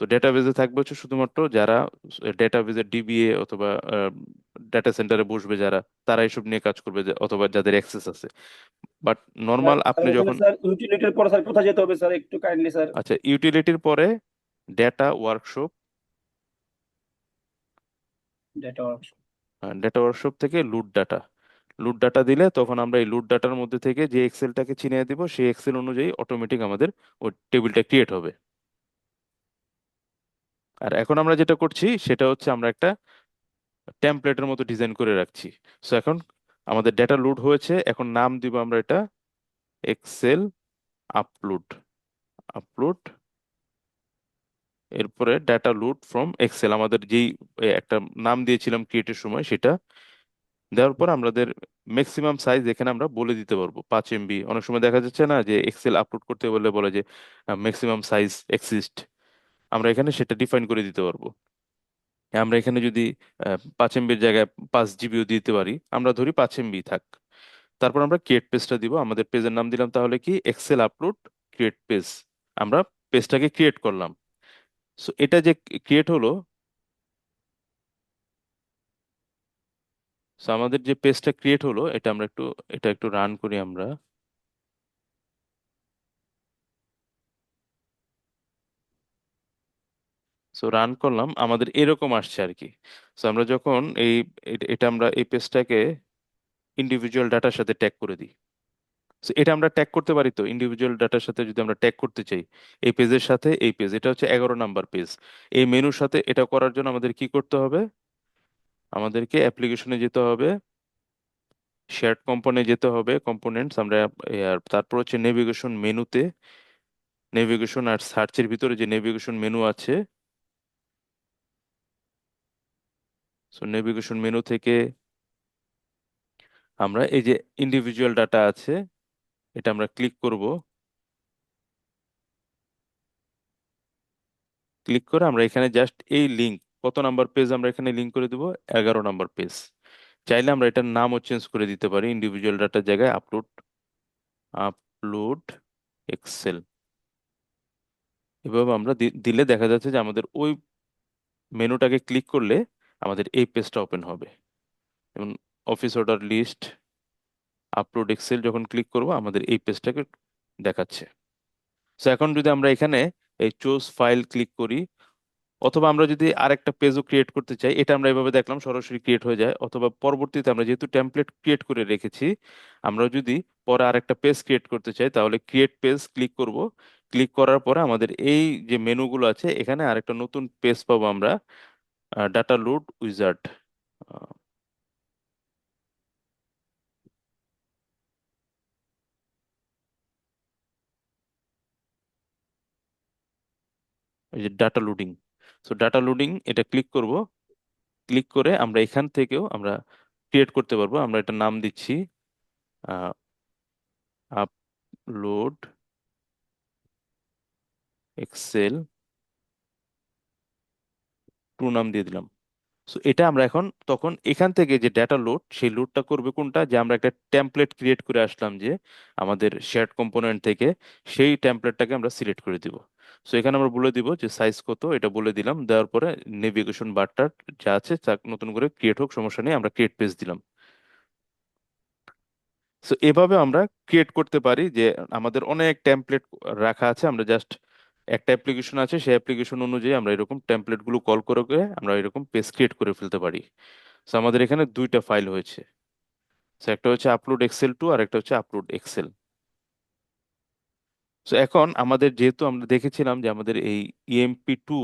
তো ডেটাবেজে থাকবে হচ্ছে শুধুমাত্র যারা ডেটাবেজের ডিবিএ অথবা ডেটা সেন্টারে বসবে যারা, তারা এসব নিয়ে কাজ করবে, অথবা যাদের অ্যাক্সেস আছে। বাট নর্মাল আপনি তাহলে যখন, স্যার ইউটিলিটির পরে স্যার কোথায় যেতে হবে স্যার, একটু কাইন্ডলি স্যার। আচ্ছা, ইউটিলিটির পরে data workshop, data. Data workshop থেকে লুট ডাটা, লুট ডাটা দিলে তখন আমরা এই লুট ডাটার মধ্যে থেকে যে এক্সেলটাকে চিনিয়ে দিব, সেই এক্সেল অনুযায়ী অটোমেটিক আমাদের ওই টেবিলটা ক্রিয়েট হবে। আর এখন আমরা যেটা করছি সেটা হচ্ছে আমরা একটা টেমপ্লেটের মতো ডিজাইন করে রাখছি। সো এখন আমাদের ডেটা লোড হয়েছে, এখন নাম দিব আমরা এটা এক্সেল আপলোড, আপলোড, এরপরে ডেটা লোড ফ্রম এক্সেল, আমাদের যেই একটা নাম দিয়েছিলাম ক্রিয়েটের সময়, সেটা দেওয়ার পর আমাদের ম্যাক্সিমাম সাইজ এখানে আমরা বলে দিতে পারবো 5 MB। অনেক সময় দেখা যাচ্ছে না যে এক্সেল আপলোড করতে বলে বলে যে ম্যাক্সিমাম সাইজ এক্সিস্ট, আমরা এখানে সেটা ডিফাইন করে দিতে পারবো। আমরা এখানে যদি 5 MBর জায়গায় 5 GB দিতে পারি, আমরা ধরি 5 MB থাক। তারপর আমরা ক্রিয়েট পেজটা দিব, আমাদের পেজের নাম দিলাম তাহলে কি এক্সেল আপলোড ক্রিয়েট পেজ। আমরা পেজটাকে ক্রিয়েট করলাম। সো এটা যে ক্রিয়েট হলো, সো আমাদের যে পেজটা ক্রিয়েট হলো এটা আমরা একটু, এটা একটু রান করি আমরা। সো রান করলাম, আমাদের এরকম আসছে আর কি। সো আমরা যখন এই এটা আমরা এই পেজটাকে ইন্ডিভিজুয়াল ডাটার সাথে ট্যাগ করে দিই। So এটা আমরা ট্যাগ করতে পারি, তো ইন্ডিভিজুয়াল ডাটার সাথে যদি আমরা ট্যাগ করতে চাই, এই পেজের সাথে এই পেজ, এটা হচ্ছে 11 নাম্বার পেজ, এই মেনুর সাথে এটা করার জন্য আমাদের কি করতে হবে, আমাদেরকে অ্যাপ্লিকেশনে যেতে হবে, শেয়ার্ড কম্পোনে যেতে হবে, কম্পোনেন্টস আমরা, আর তারপর হচ্ছে নেভিগেশন মেনুতে, নেভিগেশন আর সার্চের ভিতরে যে নেভিগেশন মেনু আছে, সো নেভিগেশন মেনু থেকে আমরা এই যে ইন্ডিভিজুয়াল ডাটা আছে, এটা আমরা ক্লিক করব। ক্লিক করে আমরা এখানে জাস্ট এই লিঙ্ক, কত নাম্বার পেজ আমরা এখানে লিঙ্ক করে দিব? 11 নাম্বার পেজ। চাইলে আমরা এটার নামও চেঞ্জ করে দিতে পারি, ইন্ডিভিজুয়াল ডাটার জায়গায় আপলোড, আপলোড এক্সেল। এভাবে আমরা দিলে দেখা যাচ্ছে যে আমাদের ওই মেনুটাকে ক্লিক করলে আমাদের এই পেজটা ওপেন হবে। যেমন office order list, upload Excel যখন ক্লিক করব আমাদের এই পেজটাকে দেখাচ্ছে। তো এখন যদি আমরা এখানে এই চুজ ফাইল ক্লিক করি, অথবা আমরা যদি আরেকটা পেজও ক্রিয়েট করতে চাই, এটা আমরা এভাবে দেখলাম সরাসরি ক্রিয়েট হয়ে যায়, অথবা পরবর্তীতে আমরা যেহেতু টেমপ্লেট ক্রিয়েট করে রেখেছি, আমরা যদি পরে আরেকটা পেজ ক্রিয়েট করতে চাই তাহলে ক্রিয়েট পেজ ক্লিক করব। ক্লিক করার পরে আমাদের এই যে মেনুগুলো আছে এখানে আরেকটা নতুন পেজ পাবো আমরা, ডাটা লোড উইজার্ড। এই যে data loading, so data loading এটা ক্লিক করব। ক্লিক করে আমরা এখান থেকেও আমরা ক্রিয়েট করতে পারবো। আমরা এটা নাম দিচ্ছি আপলোড এক্সেল টু নাম দিয়ে দিলাম। সো এটা আমরা এখন তখন এখান থেকে যে ডেটা লোড, সেই লোডটা করবে কোনটা, যে আমরা একটা টেমপ্লেট ক্রিয়েট করে আসলাম যে আমাদের শেয়ার্ড কম্পোনেন্ট থেকে, সেই টেমপ্লেটটাকে আমরা সিলেক্ট করে দিব। সো এখানে আমরা বলে দিব যে সাইজ কত, এটা বলে দিলাম। দেওয়ার পরে নেভিগেশন বারটা যা আছে তা নতুন করে ক্রিয়েট হোক, সমস্যা নেই, আমরা ক্রিয়েট পেজ দিলাম। সো এভাবে আমরা ক্রিয়েট করতে পারি যে আমাদের অনেক টেমপ্লেট রাখা আছে, আমরা জাস্ট একটা অ্যাপ্লিকেশন আছে, সেই অ্যাপ্লিকেশন অনুযায়ী আমরা এরকম টেমপ্লেট গুলো কল করে করে আমরা এরকম পেজ ক্রিয়েট করে ফেলতে পারি। সো আমাদের এখানে দুইটা ফাইল হয়েছে। সো একটা হচ্ছে আপলোড এক্সেল টু, আর একটা হচ্ছে আপলোড এক্সেল। সো এখন আমাদের যেহেতু আমরা দেখেছিলাম যে আমাদের এই ইএমপি 2,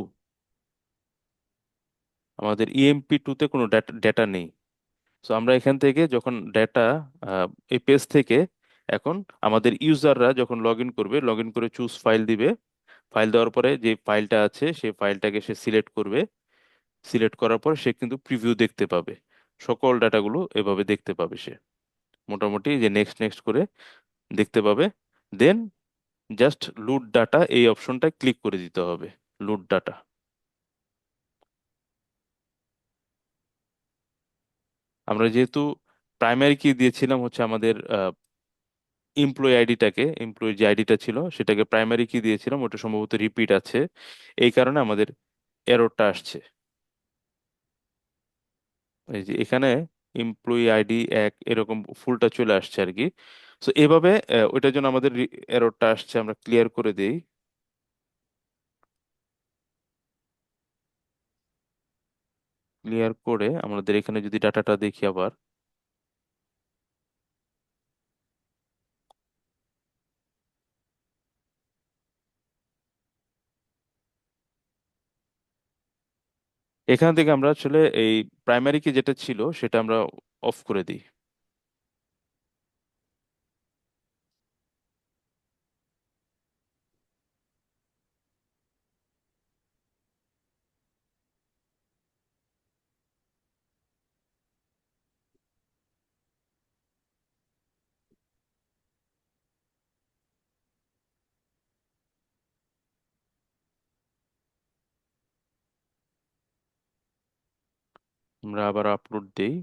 আমাদের ইএমপি 2 তে কোনো ডেটা নেই। সো আমরা এখান থেকে যখন ডেটা, এই পেজ থেকে এখন আমাদের ইউজাররা যখন লগ ইন করবে, লগ ইন করে চুজ ফাইল দিবে। ফাইল দেওয়ার পরে যে ফাইলটা আছে সেই ফাইলটাকে সে সিলেক্ট করবে। সিলেক্ট করার পর সে কিন্তু প্রিভিউ দেখতে পাবে, সকল ডাটাগুলো এভাবে দেখতে পাবে সে, মোটামুটি যে নেক্সট নেক্সট করে দেখতে পাবে। দেন জাস্ট লুট ডাটা এই অপশনটা ক্লিক করে দিতে হবে, লুট ডাটা। আমরা যেহেতু প্রাইমারি কি দিয়েছিলাম হচ্ছে আমাদের এমপ্লয়ি আইডিটাকে, এমপ্লয়ি যে আইডিটা ছিল সেটাকে প্রাইমারি কি দিয়েছিলাম, ওটা সম্ভবত রিপিট আছে, এই কারণে আমাদের এররটা আসছে। এই যে এখানে এমপ্লয়ি আইডি 1 এরকম ফুলটা চলে আসছে আর কি। তো এভাবে ওইটার জন্য আমাদের এররটা আসছে, আমরা ক্লিয়ার করে দেই। ক্লিয়ার করে আমাদের এখানে যদি ডাটাটা দেখি আবার, এখান থেকে আমরা আসলে এই প্রাইমারি কি যেটা ছিল সেটা আমরা অফ করে দিই। আমরা আবার আপলোড দেই।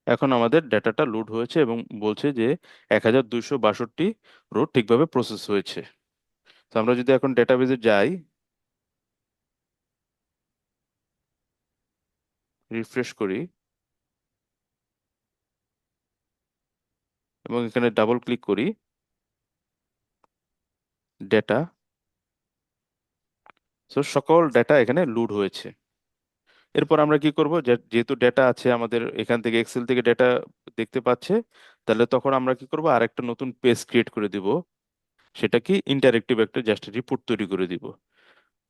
এখন আমাদের ডেটাটা লোড হয়েছে এবং বলছে যে 1262 রো ঠিকভাবে প্রসেস হয়েছে। তো আমরা যদি এখন ডেটাবেজে যাই, রিফ্রেশ করি এবং এখানে ডাবল ক্লিক করি, ডেটা, তো সকল ডেটা এখানে লোড হয়েছে। এরপর আমরা কি করব, যেহেতু ডেটা আছে আমাদের এখান থেকে, এক্সেল থেকে ডেটা দেখতে পাচ্ছে, তাহলে তখন আমরা কি করব, আরেকটা নতুন পেজ ক্রিয়েট করে দিব। সেটা কি, ইন্টারেক্টিভ একটা জাস্ট রিপোর্ট তৈরি করে দিব।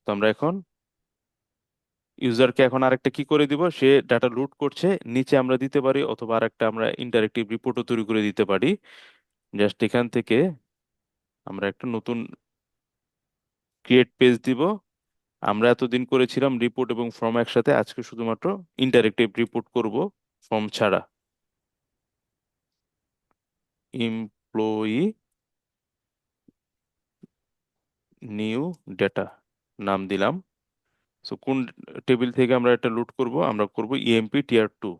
তো আমরা এখন ইউজারকে এখন আরেকটা কি করে দিব, সে ডাটা লোড করছে, নিচে আমরা দিতে পারি, অথবা আরেকটা আমরা ইন্টারেক্টিভ রিপোর্টও তৈরি করে দিতে পারি। জাস্ট এখান থেকে আমরা একটা নতুন ক্রিয়েট পেজ দিব, আমরা এতদিন করেছিলাম রিপোর্ট এবং ফর্ম একসাথে, আজকে শুধুমাত্র ইন্টারেক্টিভ রিপোর্ট করব, ফর্ম ছাড়া। এমপ্লয়ি নিউ ডেটা নাম দিলাম। সো কোন টেবিল থেকে আমরা এটা লুট করব? আমরা করব ইএমপি টিয়ার 2।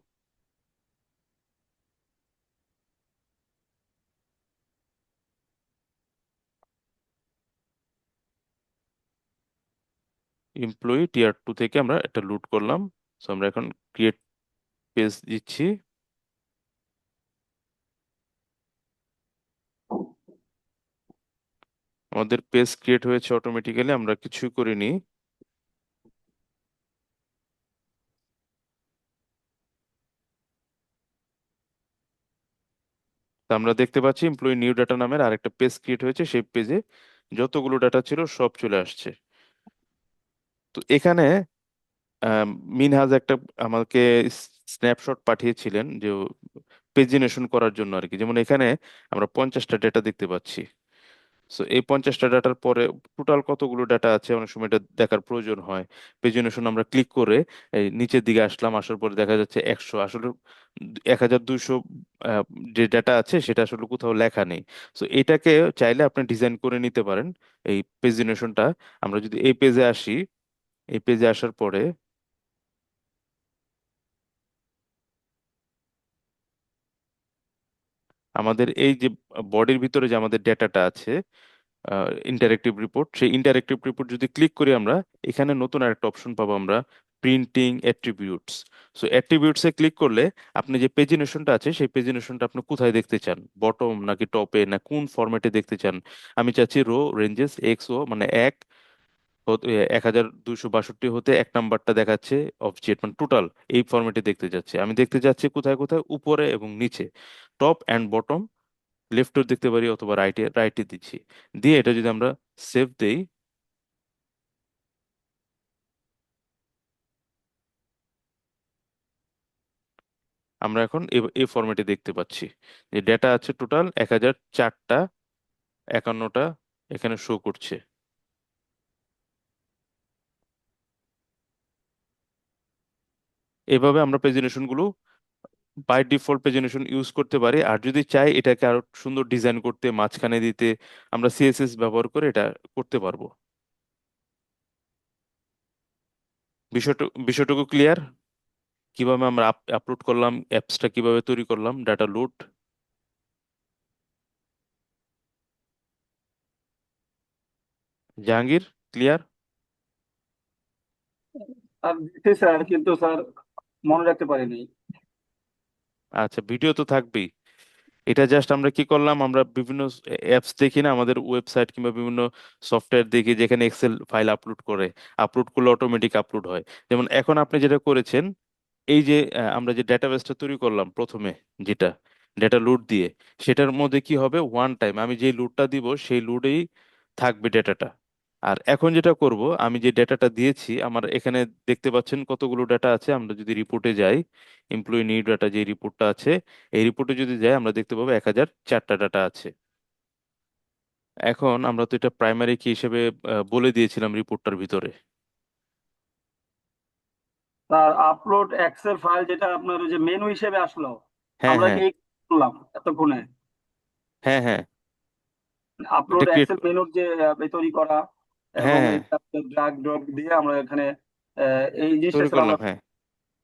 এমপ্লয়ি টিয়ার 2 থেকে আমরা এটা লুট করলাম। সো আমরা এখন ক্রিয়েট পেজ দিচ্ছি। আমাদের পেজ ক্রিয়েট হয়েছে অটোমেটিক্যালি, আমরা কিছুই করিনি। তো আমরা দেখতে পাচ্ছি এমপ্লয়ি নিউ ডাটা নামের আরেকটা পেজ ক্রিয়েট হয়েছে, সেই পেজে যতগুলো ডাটা ছিল সব চলে আসছে। তো এখানে আহ, মিনহাজ একটা আমাকে স্ন্যাপশট পাঠিয়েছিলেন যে পেজিনেশন করার জন্য আর কি। যেমন এখানে আমরা 50টা ডেটা দেখতে পাচ্ছি। সো এই 50টা ডাটার পরে টোটাল কতগুলো ডাটা আছে অনেক সময় এটা দেখার প্রয়োজন হয়। পেজিনেশন আমরা ক্লিক করে এই নিচের দিকে আসলাম, আসার পরে দেখা যাচ্ছে 100, আসলে 1200 যে ডাটা আছে সেটা আসলে কোথাও লেখা নেই। সো এটাকে চাইলে আপনি ডিজাইন করে নিতে পারেন, এই পেজিনেশনটা। আমরা যদি এই পেজে আসি, এই পেজে আসার পরে আমাদের এই যে বডির ভিতরে যে আমাদের ডেটাটা আছে, ইন্টারেক্টিভ রিপোর্ট, সেই ইন্টারেক্টিভ রিপোর্ট যদি ক্লিক করি আমরা, এখানে নতুন আরেকটা অপশন পাবো আমরা, প্রিন্টিং অ্যাট্রিবিউটস। সো অ্যাট্রিবিউটসে ক্লিক করলে আপনি যে পেজিনেশনটা আছে সেই পেজিনেশনটা আপনি কোথায় দেখতে চান, বটম নাকি টপে, না কোন ফরম্যাটে দেখতে চান? আমি চাচ্ছি রো রেঞ্জেস এক্স ও, মানে 1262 হতে 1 নাম্বারটা দেখাচ্ছে অবজেক্ট, মানে টোটাল এই ফরম্যাটে দেখতে যাচ্ছে। আমি দেখতে যাচ্ছি কোথায় কোথায়, উপরে এবং নিচে, টপ অ্যান্ড বটম, লেফটও দেখতে পারি অথবা রাইটে রাইটে দিচ্ছি। দিয়ে এটা যদি আমরা সেভ দেই, আমরা এখন এই ফরম্যাটে দেখতে পাচ্ছি যে ডেটা আছে টোটাল 1004টা 51টা এখানে শো করছে। এভাবে আমরা প্রেজেন্টেশন গুলো বাই ডিফল্ট প্রেজেন্টেশন ইউজ করতে পারি। আর যদি চাই এটাকে আরো সুন্দর ডিজাইন করতে, মাঝখানে দিতে, আমরা সিএসএস ব্যবহার করে এটা করতে পারবো। বিষয়টুকু ক্লিয়ার? কিভাবে আমরা আপলোড করলাম, অ্যাপসটা কিভাবে তৈরি করলাম, ডাটা লোড। জাহাঙ্গীর, ক্লিয়ার? আর দিচ্ছি স্যার, কিন্তু স্যার মনে রাখতে পারিনি। আচ্ছা, ভিডিও তো থাকবেই। এটা জাস্ট আমরা কি করলাম, আমরা বিভিন্ন অ্যাপস দেখি না, আমাদের ওয়েবসাইট কিংবা বিভিন্ন সফটওয়্যার দেখি যেখানে এক্সেল ফাইল আপলোড করে, আপলোড করলে অটোমেটিক আপলোড হয়। যেমন এখন আপনি যেটা করেছেন, এই যে আমরা যে ডেটাবেসটা তৈরি করলাম প্রথমে, যেটা ডেটা লোড দিয়ে, সেটার মধ্যে কি হবে, ওয়ান টাইম আমি যে লোডটা দিব সেই লোডেই থাকবে ডেটাটা। আর এখন যেটা করব, আমি যে ডেটাটা দিয়েছি, আমার এখানে দেখতে পাচ্ছেন কতগুলো ডেটা আছে। আমরা যদি রিপোর্টে যাই, এমপ্লয়ি নিউ ডাটা যে রিপোর্টটা আছে, এই রিপোর্টে যদি যাই আমরা দেখতে পাবো 1004টা ডাটা আছে। এখন আমরা তো এটা প্রাইমারি কি হিসেবে বলে দিয়েছিলাম রিপোর্টটার ভিতরে। স্যার আপলোড এক্সেল ফাইল যেটা আপনার ওই যে মেনু হিসেবে আসলো, হ্যাঁ, আমরা কি হ্যাঁ, এই করলাম এতক্ষণে? হ্যাঁ, হ্যাঁ, এটা আপলোড ক্রিয়েট, এক্সেল মেনুর যে তৈরি করা, হ্যাঁ, এবং হ্যাঁ, ড্রাগ ড্রপ দিয়ে আমরা এখানে এই জিনিসটা তৈরি স্যার করলাম, আমরা। হ্যাঁ,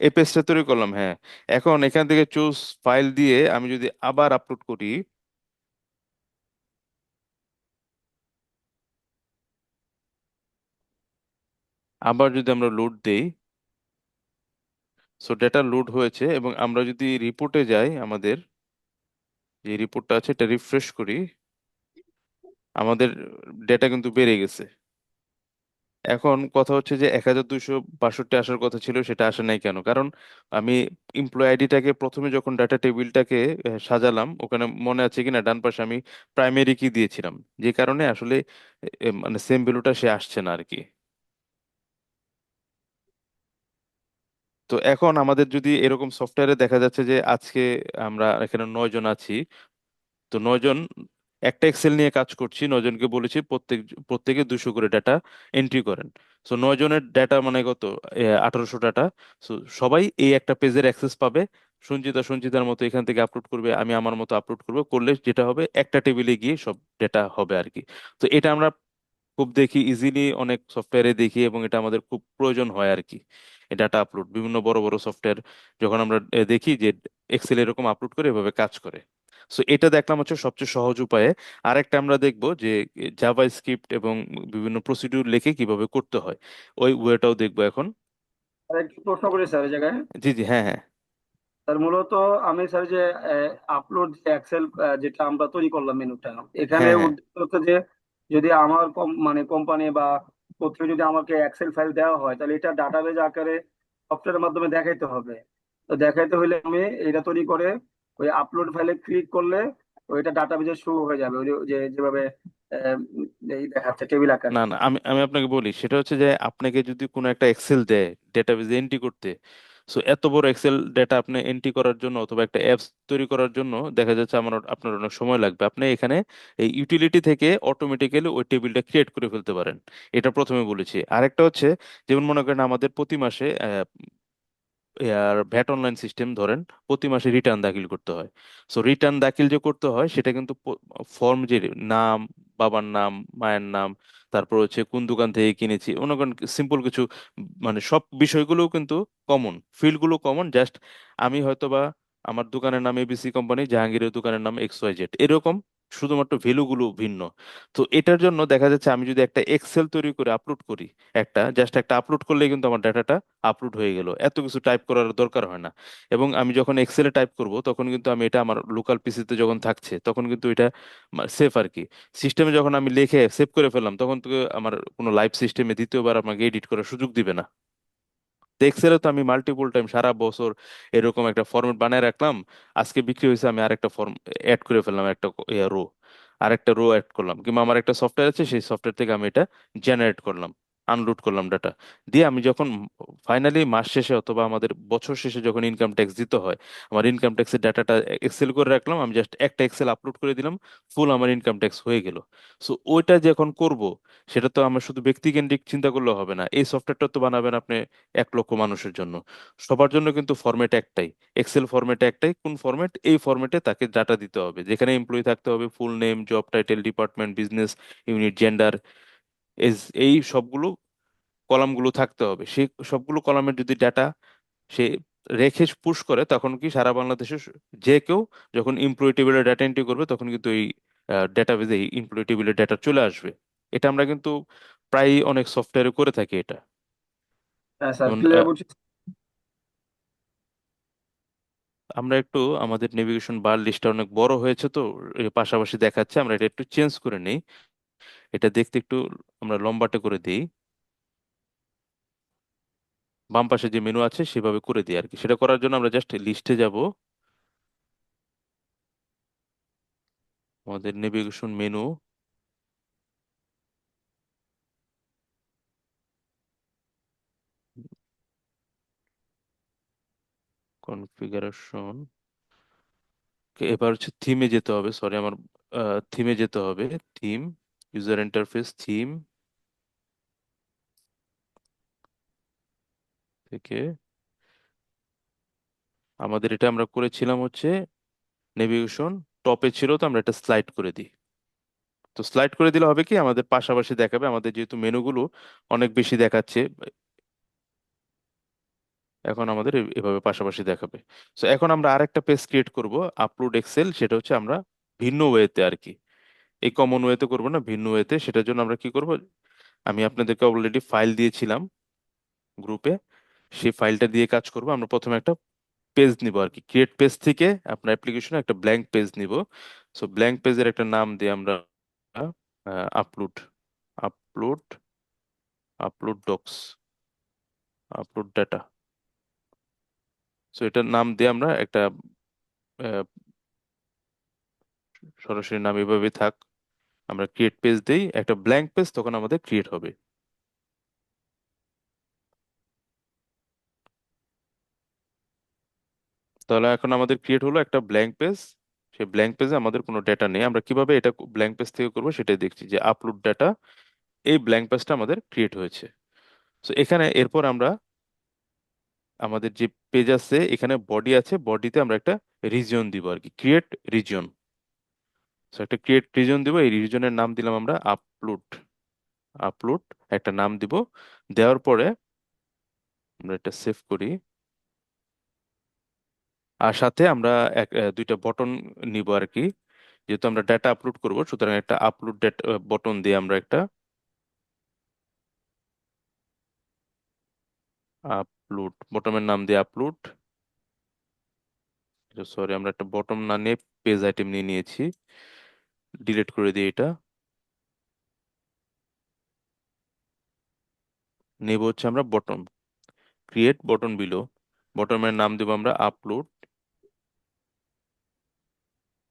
এই পেজটা তৈরি করলাম, হ্যাঁ। এখন এখান থেকে চুজ ফাইল দিয়ে আমি যদি আবার আপলোড করি, আবার যদি আমরা লোড দেই, সো ডেটা লোড হয়েছে। এবং আমরা যদি রিপোর্টে যাই, আমাদের যে রিপোর্টটা আছে এটা রিফ্রেশ করি, আমাদের ডেটা কিন্তু বেড়ে গেছে। এখন কথা হচ্ছে যে 1262 আসার কথা ছিল, সেটা আসে নাই কেন? কারণ আমি এমপ্লয় আইডিটাকে প্রথমে যখন ডাটা টেবিলটাকে সাজালাম, ওখানে মনে আছে কিনা, ডান পাশে আমি প্রাইমারি কি দিয়েছিলাম, যে কারণে আসলে মানে সেম ভ্যালুটা সে আসছে না আর কি। তো এখন আমাদের যদি এরকম সফটওয়্যারে দেখা যাচ্ছে যে আজকে আমরা এখানে 9 জন আছি, তো 9 জন একটা এক্সেল নিয়ে কাজ করছি, 9 জনকে বলেছি প্রত্যেকে 200 করে ডাটা এন্ট্রি করেন। সো 9 জনের ডাটা মানে কত, 1800 ডাটা। সো সবাই এই একটা পেজের অ্যাক্সেস পাবে। সঞ্চিতার মতো এখান থেকে আপলোড করবে, আমি আমার মতো আপলোড করবো, করলে যেটা হবে একটা টেবিলে গিয়ে সব ডেটা হবে আর কি। তো এটা আমরা খুব দেখি, ইজিলি অনেক সফটওয়্যারে দেখি, এবং এটা আমাদের খুব প্রয়োজন হয় আর কি। এই ডাটা আপলোড বিভিন্ন বড় বড় সফটওয়্যার যখন আমরা দেখি যে এক্সেল এরকম আপলোড করে এভাবে কাজ করে। সো এটা দেখলাম হচ্ছে সবচেয়ে সহজ উপায়ে। আরেকটা আমরা দেখবো যে জাভা স্ক্রিপ্ট এবং বিভিন্ন প্রসিডিউর লিখে কিভাবে করতে হয়, ওই ওয়েটাও দেখবো এখন। আর একটি প্রশ্ন করি স্যার এই জায়গায়। জি জি, হ্যাঁ হ্যাঁ। স্যার মূলত আমি স্যার যে আপলোড যে এক্সেল যেটা আমরা তৈরি করলাম মেনুটা, এখানে হ্যাঁ হ্যাঁ। উদ্দেশ্য হচ্ছে যে যদি আমার মানে কোম্পানি বা কোথাও যদি আমাকে এক্সেল ফাইল দেওয়া হয়, তাহলে এটা ডাটাবেজ আকারে সফটওয়্যারের মাধ্যমে দেখাইতে হবে। তো দেখাইতে হলে আমি এটা তৈরি করে ওই আপলোড ফাইলে ক্লিক করলে ওইটা ডাটাবেজে শুরু হয়ে যাবে, ওই যে যেভাবে আহ, এই দেখাচ্ছে টেবিল আকারে। না না, আমি আমি আপনাকে বলি, সেটা হচ্ছে যে আপনাকে যদি কোনো একটা এক্সেল দেয় ডেটাবেজে এন্ট্রি করতে, সো এত বড় এক্সেল ডেটা আপনি এন্ট্রি করার জন্য অথবা একটা অ্যাপস তৈরি করার জন্য দেখা যাচ্ছে আপনার অনেক সময় লাগবে। আপনি এখানে এই ইউটিলিটি থেকে অটোমেটিক্যালি ওই টেবিলটা ক্রিয়েট করে ফেলতে পারেন। এটা প্রথমে বলেছি। আরেকটা হচ্ছে, যেমন মনে করেন আমাদের প্রতি মাসে আর ভ্যাট অনলাইন সিস্টেম ধরেন, প্রতি মাসে রিটার্ন দাখিল করতে হয়। সো রিটার্ন দাখিল যে করতে হয় সেটা কিন্তু ফর্ম যে নাম, বাবার নাম, মায়ের নাম, তারপর হচ্ছে কোন দোকান থেকে কিনেছি, মনে করেন সিম্পল কিছু, মানে সব বিষয়গুলোও কিন্তু কমন, ফিল্ডগুলো কমন, জাস্ট আমি হয়তোবা আমার দোকানের নাম এবিসি কোম্পানি, জাহাঙ্গীরের দোকানের নাম XYZ, এরকম, শুধুমাত্র ভ্যালুগুলো ভিন্ন। তো এটার জন্য দেখা যাচ্ছে আমি যদি একটা এক্সেল তৈরি করে আপলোড করি, জাস্ট একটা আপলোড করলেই কিন্তু আমার ডাটাটা আপলোড হয়ে গেল, এত কিছু টাইপ করার দরকার হয় না। এবং আমি যখন এক্সেলে টাইপ করব তখন কিন্তু আমি এটা আমার লোকাল পিসিতে যখন থাকছে তখন কিন্তু এটা সেফ আর কি। সিস্টেমে যখন আমি লিখে সেভ করে ফেললাম তখন তো আমার কোনো লাইভ সিস্টেমে দ্বিতীয়বার আমাকে এডিট করার সুযোগ দিবে না। তো এক্সেলে তো আমি মাল্টিপল টাইম সারা বছর এরকম একটা ফরম্যাট বানায় রাখলাম, আজকে বিক্রি হয়েছে, আমি আরেকটা ফর্ম অ্যাড করে ফেললাম, একটা রো, আরেকটা রো অ্যাড করলাম, কিংবা আমার একটা সফটওয়্যার আছে সেই সফটওয়্যার থেকে আমি এটা জেনারেট করলাম, আনলোড করলাম ডাটা দিয়ে। আমি যখন ফাইনালি মাস শেষে অথবা আমাদের বছর শেষে যখন ইনকাম ট্যাক্স দিতে হয়, আমার ইনকাম ট্যাক্সের ডাটাটা এক্সেল করে রাখলাম, আমি জাস্ট একটা এক্সেল আপলোড করে দিলাম, ফুল আমার ইনকাম ট্যাক্স হয়ে গেল। সো ওইটা যখন করব, সেটা তো আমার শুধু ব্যক্তিকেন্দ্রিক চিন্তা করলে হবে না, এই সফটওয়্যারটা তো বানাবেন আপনি 1 লক্ষ মানুষের জন্য। সবার জন্য কিন্তু ফরম্যাট একটাই, এক্সেল ফরম্যাট একটাই, কোন ফরম্যাট, এই ফরম্যাটে তাকে ডাটা দিতে হবে, যেখানে এমপ্লয়ি থাকতে হবে, full name, job title, department, business unit, gender, age, এই সবগুলো কলামগুলো থাকতে হবে। সেই সবগুলো কলামের যদি ডাটা সে রেখে পুশ করে, তখন কি সারা বাংলাদেশে যে কেউ যখন এমপ্লয়ি টেবিলের ডাটা এন্ট্রি করবে তখন কিন্তু এই ডেটাবেজে এমপ্লয়ি টেবিলের ডাটা চলে আসবে। এটা আমরা কিন্তু প্রায় অনেক সফটওয়্যারে করে থাকি এটা। হ্যাঁ স্যার, যেমন ক্লিয়ার বুঝছি। আমরা একটু, আমাদের নেভিগেশন বার লিস্টটা অনেক বড় হয়েছে তো, এর পাশাপাশি দেখাচ্ছে, আমরা এটা একটু চেঞ্জ করে নেই, এটা দেখতে একটু আমরা লম্বাটে করে দিই, বাম পাশে যে মেনু আছে সেভাবে করে দিই আর কি। সেটা করার জন্য আমরা জাস্ট লিস্টে যাব, আমাদের নেভিগেশন মেনু, কনফিগারেশন, এবার হচ্ছে থিমে যেতে হবে, সরি আমার থিমে যেতে হবে, থিম, ইউজার ইন্টারফেস থিম থেকে, আমাদের এটা আমরা করেছিলাম হচ্ছে নেভিগেশন টপে ছিল, তো আমরা এটা স্লাইড করে দিই। তো স্লাইড করে দিলে হবে কি, আমাদের পাশাপাশি দেখাবে, আমাদের যেহেতু মেনুগুলো অনেক বেশি দেখাচ্ছে, এখন আমাদের এভাবে পাশাপাশি দেখাবে। তো এখন আমরা আরেকটা পেজ ক্রিয়েট করব, আপলোড এক্সেল, সেটা হচ্ছে আমরা ভিন্ন ওয়েতে আর কি, এই কমন ওয়েতে করব না, ভিন্ন ওয়েতে। সেটার জন্য আমরা কি করব, আমি আপনাদেরকে অলরেডি ফাইল দিয়েছিলাম গ্রুপে, সেই ফাইলটা দিয়ে কাজ করব। আমরা প্রথমে একটা পেজ নিব আর কি, ক্রিয়েট পেজ থেকে আপনার অ্যাপ্লিকেশনে একটা ব্ল্যাঙ্ক পেজ নিব। সো ব্ল্যাঙ্ক পেজের একটা নাম দিয়ে আমরা upload, upload, upload docs, upload data, so এটার নাম দিয়ে আমরা একটা আহ, সরাসরি নাম এভাবে থাক, আমরা ক্রিয়েট পেজ দেই, একটা ব্ল্যাঙ্ক পেজ তখন আমাদের ক্রিয়েট হবে। তাহলে এখন আমাদের ক্রিয়েট হলো একটা ব্ল্যাঙ্ক পেজ, সেই ব্ল্যাঙ্ক পেজে আমাদের কোনো ডেটা নেই, আমরা কিভাবে এটা ব্ল্যাঙ্ক পেজ থেকে করবো সেটাই দেখছি, যে আপলোড ডেটা, এই ব্ল্যাঙ্ক পেজটা আমাদের ক্রিয়েট হয়েছে। তো এখানে এরপর আমরা আমাদের যে পেজ আছে এখানে বডি আছে, বডিতে আমরা একটা রিজিয়ন দিব আর কি, ক্রিয়েট রিজিয়ন। তো একটা ক্রিয়েট রিজন দিব, এই রিজনের নাম দিলাম আমরা আপলোড। আপলোড একটা নাম দিব, দেওয়ার পরে আমরা এটা সেভ করি। আর সাথে আমরা দুইটা বটন নিব আর কি, যেহেতু আমরা ডেটা আপলোড করব, সুতরাং একটা আপলোড বটন দিয়ে আমরা একটা আপলোড বটমের নাম দিয়ে আপলোড, সরি আমরা একটা বটম না নিয়ে পেজ আইটেম নিয়ে নিয়েছি, ডিলিট করে দিই এটা। নেব হচ্ছে আমরা বটম, ক্রিয়েট বটন বিলো, বটমের নাম দেবো আমরা আপলোড,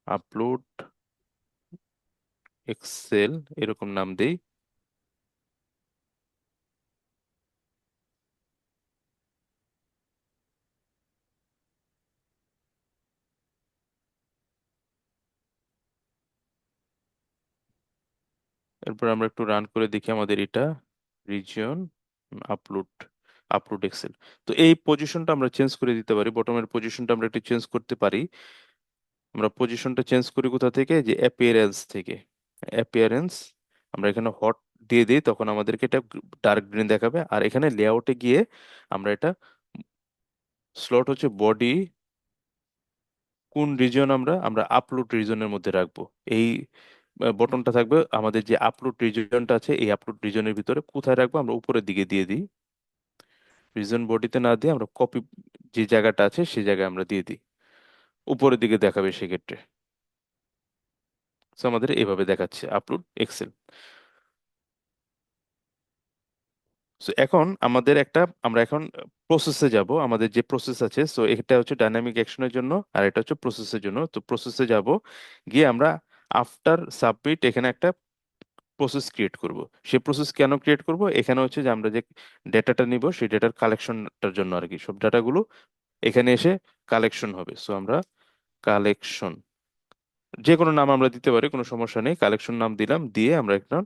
আপলোড এক্সেল, এরকম নাম দেই। এরপর আমরা একটু রান করে দেখি আমাদের এটা রিজিয়ন আপলোড, আপলোড এক্সেল। তো এই পজিশনটা আমরা চেঞ্জ করে দিতে পারি, বটমের পজিশনটা আমরা একটু চেঞ্জ করতে পারি। আমরা পজিশনটা চেঞ্জ করি কোথা থেকে, যে অ্যাপিয়ারেন্স থেকে। অ্যাপিয়ারেন্স আমরা এখানে হট দিয়ে দিই, তখন আমাদেরকে এটা ডার্ক গ্রিন দেখাবে। আর এখানে লেআউটে গিয়ে আমরা এটা স্লট হচ্ছে বডি, কোন রিজন আমরা আমরা আপলোড রিজনের মধ্যে রাখবো, এই বটনটা থাকবে আমাদের যে আপলোড রিজনটা আছে, এই আপলোড রিজনের ভিতরে কোথায় রাখবো আমরা উপরের দিকে দিয়ে দিই, রিজন বডিতে না দিয়ে আমরা কপি যে জায়গাটা আছে সেই জায়গায় আমরা দিয়ে দিই, উপরের দিকে দেখাবে সেক্ষেত্রে। তো আমাদের এভাবে দেখাচ্ছে আপলোড এক্সেল। সো এখন আমাদের একটা, আমরা এখন প্রসেসে যাব, আমাদের যে প্রসেস আছে, সো এটা হচ্ছে ডাইনামিক অ্যাকশনের জন্য আর এটা হচ্ছে প্রসেসের জন্য। তো প্রসেসে যাব, গিয়ে আমরা আফটার সাবমিট এখানে একটা প্রসেস ক্রিয়েট করব। সেই প্রসেস কেন ক্রিয়েট করব, এখানে হচ্ছে যে আমরা যে ডেটাটা নিব সেই ডেটার কালেকশনটার জন্য আর কি, সব ডাটাগুলো এখানে এসে কালেকশন হবে। সো আমরা কালেকশন, যে কোনো নাম আমরা দিতে পারি, কোনো সমস্যা নেই, কালেকশন নাম দিলাম, দিয়ে আমরা একটা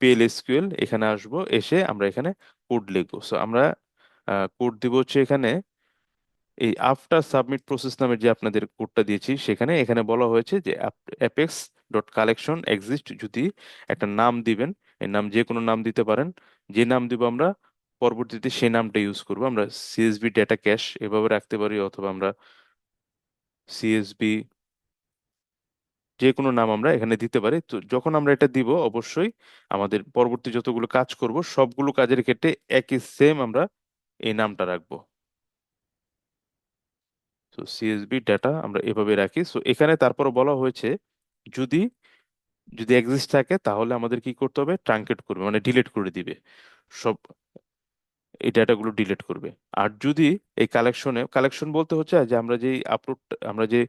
পিএল এসকিউএল এখানে আসব, এসে আমরা এখানে কোড লিখবো। সো আমরা কোড দিব হচ্ছে এখানে এই আফটার সাবমিট প্রসেস নামের যে আপনাদের কোডটা দিয়েছি সেখানে, এখানে বলা হয়েছে যে অ্যাপেক্স ডট কালেকশন এক্সিস্ট, যদি একটা নাম দিবেন, এই নাম যে কোনো নাম দিতে পারেন, যে নাম দিব আমরা পরবর্তীতে সেই নামটা ইউজ করবো। আমরা সিএসবি ডেটা ক্যাশ এভাবে রাখতে পারি, অথবা আমরা সিএসবি যে কোনো নাম আমরা এখানে দিতে পারি। তো যখন আমরা এটা দিব, অবশ্যই আমাদের পরবর্তী যতগুলো কাজ করব সবগুলো কাজের ক্ষেত্রে একই সেম আমরা এই নামটা রাখবো। তো সিএসবি ডেটা আমরা এভাবে রাখি। সো এখানে তারপর বলা হয়েছে, যদি যদি এক্সিস্ট থাকে তাহলে আমাদের কি করতে হবে, ট্রাঙ্কেট করবে, মানে ডিলিট করে দিবে সব, এই ডাটাগুলো ডিলিট করবে। আর যদি এই কালেকশনে, কালেকশন বলতে হচ্ছে যে আমরা যে আপলোড, আমরা যে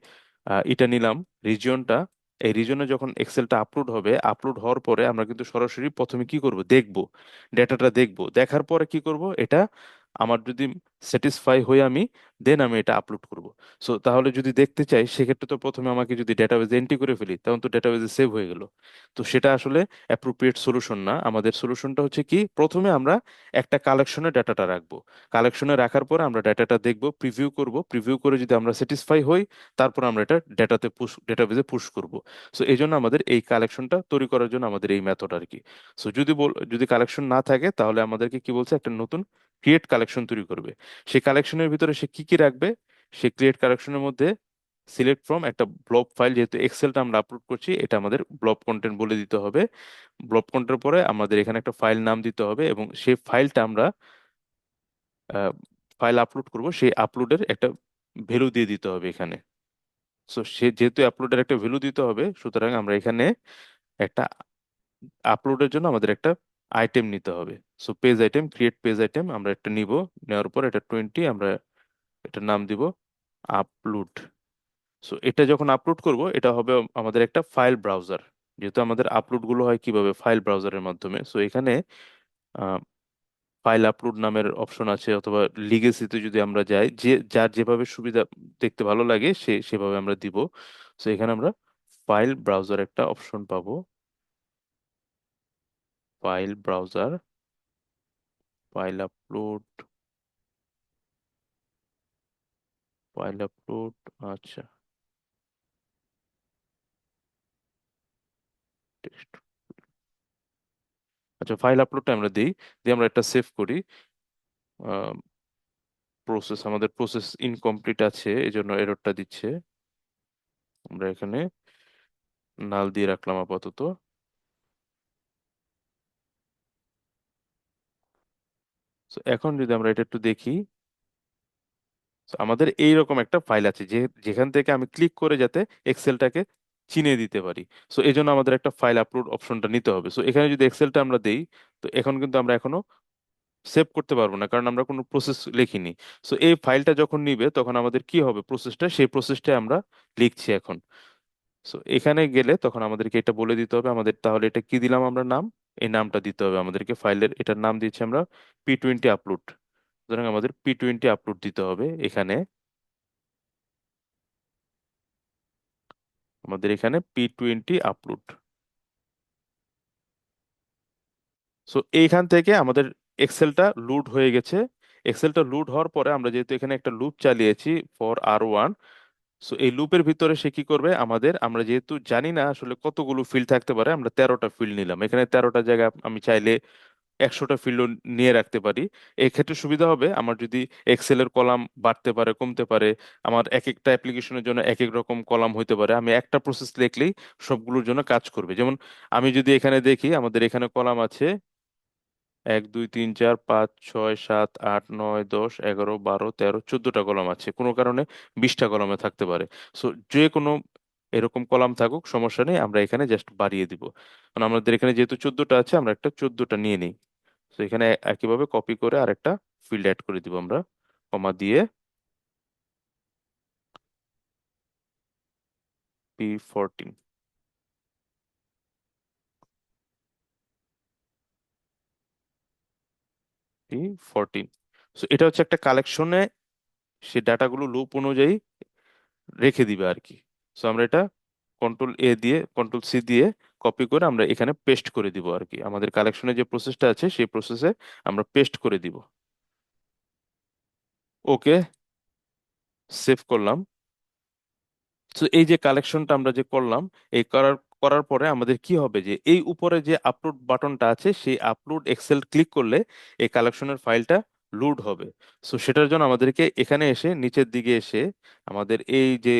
এটা নিলাম রিজিয়নটা, এই রিজনে যখন এক্সেলটা আপলোড হবে, আপলোড হওয়ার পরে আমরা কিন্তু সরাসরি প্রথমে কি করব, দেখব, ডেটাটা দেখব, দেখার পরে কি করব, এটা আমার যদি স্যাটিসফাই হই আমি, দেন আমি এটা আপলোড করব। সো তাহলে যদি দেখতে চাই সেক্ষেত্রে তো প্রথমে আমাকে যদি ডেটাবেজে এন্ট্রি করে ফেলি, তখন তো ডেটাবেজে সেভ হয়ে গেল। তো সেটা আসলে অ্যাপ্রোপ্রিয়েট সলিউশন না। আমাদের সলিউশনটা হচ্ছে কি, প্রথমে আমরা একটা কালেকশনে ডাটাটা রাখবো, কালেকশনে রাখার পর আমরা ডাটাটা দেখব, প্রিভিউ করব, প্রিভিউ করে যদি আমরা স্যাটিসফাই হই, তারপর আমরা এটা ডেটাবেজে পুশ করব। সো এই জন্য আমাদের এই কালেকশনটা তৈরি করার জন্য আমাদের এই মেথড আর কি। সো যদি কালেকশন না থাকে তাহলে আমাদেরকে কি বলছে, একটা নতুন ক্রিয়েট কালেকশন তৈরি করবে। সেই কালেকশনের ভিতরে সে কি কি রাখবে, সে ক্রিয়েট কালেকশনের মধ্যে সিলেক্ট ফ্রম একটা ব্লব ফাইল, যেহেতু এক্সেলটা আমরা আপলোড করছি এটা আমাদের ব্লব কন্টেন্ট বলে দিতে হবে। ব্লব কন্টেন্টের পরে আমাদের এখানে একটা ফাইল নাম দিতে হবে, এবং সেই ফাইলটা আমরা ফাইল আপলোড করব, সেই আপলোডের একটা ভ্যালু দিয়ে দিতে হবে এখানে। সো সে যেহেতু আপলোডের একটা ভ্যালু দিতে হবে, সুতরাং আমরা এখানে একটা আপলোডের জন্য আমাদের একটা আইটেম নিতে হবে। So page item, create page item আমরা একটা নিব, নেওয়ার পর এটা 20, আমরা এটার নাম দিব আপলোড। সো এটা যখন আপলোড করব, এটা হবে আমাদের একটা ফাইল ব্রাউজার, যেহেতু আমাদের আপলোড গুলো হয় কিভাবে, ফাইল ব্রাউজারের মাধ্যমে। সো এখানে ফাইল আপলোড নামের অপশন আছে, অথবা লিগেসিতে যদি আমরা যাই, যে যার যেভাবে সুবিধা দেখতে ভালো লাগে সে সেভাবে আমরা দিব। তো এখানে আমরা ফাইল ব্রাউজার একটা অপশন পাবো। File browser, file upload, file upload. আচ্ছা, টেক্সট। আচ্ছা, ফাইল আপলোডটা আমরা দিই, দিয়ে আমরা একটা সেভ করি। প্রসেস, আমাদের প্রসেস ইনকমপ্লিট আছে, এই জন্য এররটা দিচ্ছে। আমরা এখানে নাল দিয়ে রাখলাম আপাতত। তো এখন যদি আমরা এটা একটু দেখি, তো আমাদের এইরকম একটা ফাইল আছে যে যেখান থেকে আমি ক্লিক করে যাতে এক্সেলটাকে চিনে দিতে পারি। সো এই জন্য আমাদের একটা ফাইল আপলোড অপশনটা নিতে হবে। সো এখানে যদি এক্সেলটা আমরা দেই, তো এখন কিন্তু আমরা এখনো সেভ করতে পারবো না, কারণ আমরা কোনো প্রসেস লিখিনি। সো এই ফাইলটা যখন নিবে তখন আমাদের কি হবে, প্রসেসটা, সেই প্রসেসটা আমরা লিখছি এখন। সো এখানে গেলে তখন আমাদেরকে এটা বলে দিতে হবে আমাদের, তাহলে এটা কি দিলাম আমরা নাম, এই নামটা দিতে হবে আমাদেরকে ফাইলের। এটার নাম দিচ্ছি আমরা P20 আপলোড। সুতরাং আমাদের P20 আপলোড দিতে হবে এখানে। আমাদের এখানে P20 আপলোড। সো এইখান থেকে আমাদের এক্সেলটা লুড হয়ে গেছে। এক্সেলটা লুড হওয়ার পরে আমরা যেহেতু এখানে একটা লুপ চালিয়েছি ফর R1, সো এই লুপের ভিতরে সে কি করবে আমাদের, আমরা যেহেতু জানি না আসলে কতগুলো ফিল্ড থাকতে পারে, আমরা 13টা ফিল্ড নিলাম। এখানে 13টা জায়গায় আমি চাইলে 100টা ফিল্ডও নিয়ে রাখতে পারি। এক্ষেত্রে সুবিধা হবে আমার যদি এক্সেলের কলাম বাড়তে পারে কমতে পারে, আমার এক একটা অ্যাপ্লিকেশনের জন্য এক এক রকম কলাম হইতে পারে, আমি একটা প্রসেস লিখলেই সবগুলোর জন্য কাজ করবে। যেমন আমি যদি এখানে দেখি, আমাদের এখানে কলাম আছে 1 2 3 4 5 6 7 8 9 10 11 12 13 14টা কলাম আছে, কোনো কারণে 20টা কলামে থাকতে পারে। সো যে কোনো এরকম কলাম থাকুক সমস্যা নেই, আমরা এখানে জাস্ট বাড়িয়ে দিব। কারণ আমাদের এখানে যেহেতু 14টা আছে, আমরা একটা 14টা নিয়ে নিই। তো এখানে একইভাবে কপি করে আরেকটা ফিল্ড অ্যাড করে দিব আমরা, কমা দিয়ে P14, P14। সো এটা হচ্ছে একটা কালেকশনে সে ডাটাগুলো লুপ অনুযায়ী রেখে দিবে আর কি। সো আমরা এটা কন্ট্রোল A দিয়ে, কন্ট্রোল C দিয়ে কপি করে আমরা এখানে পেস্ট করে দিব আর কি, আমাদের কালেকশনে যে প্রসেসটা আছে সেই প্রসেসে আমরা পেস্ট করে দিব। ওকে, সেভ করলাম। তো এই যে কালেকশনটা আমরা যে করলাম, এই করার করার পরে আমাদের কি হবে, যে এই উপরে যে আপলোড বাটনটা আছে সেই আপলোড এক্সেল ক্লিক করলে এই কালেকশনের ফাইলটা লোড হবে। সো সেটার জন্য আমাদেরকে এখানে এসে নিচের দিকে এসে আমাদের এই যে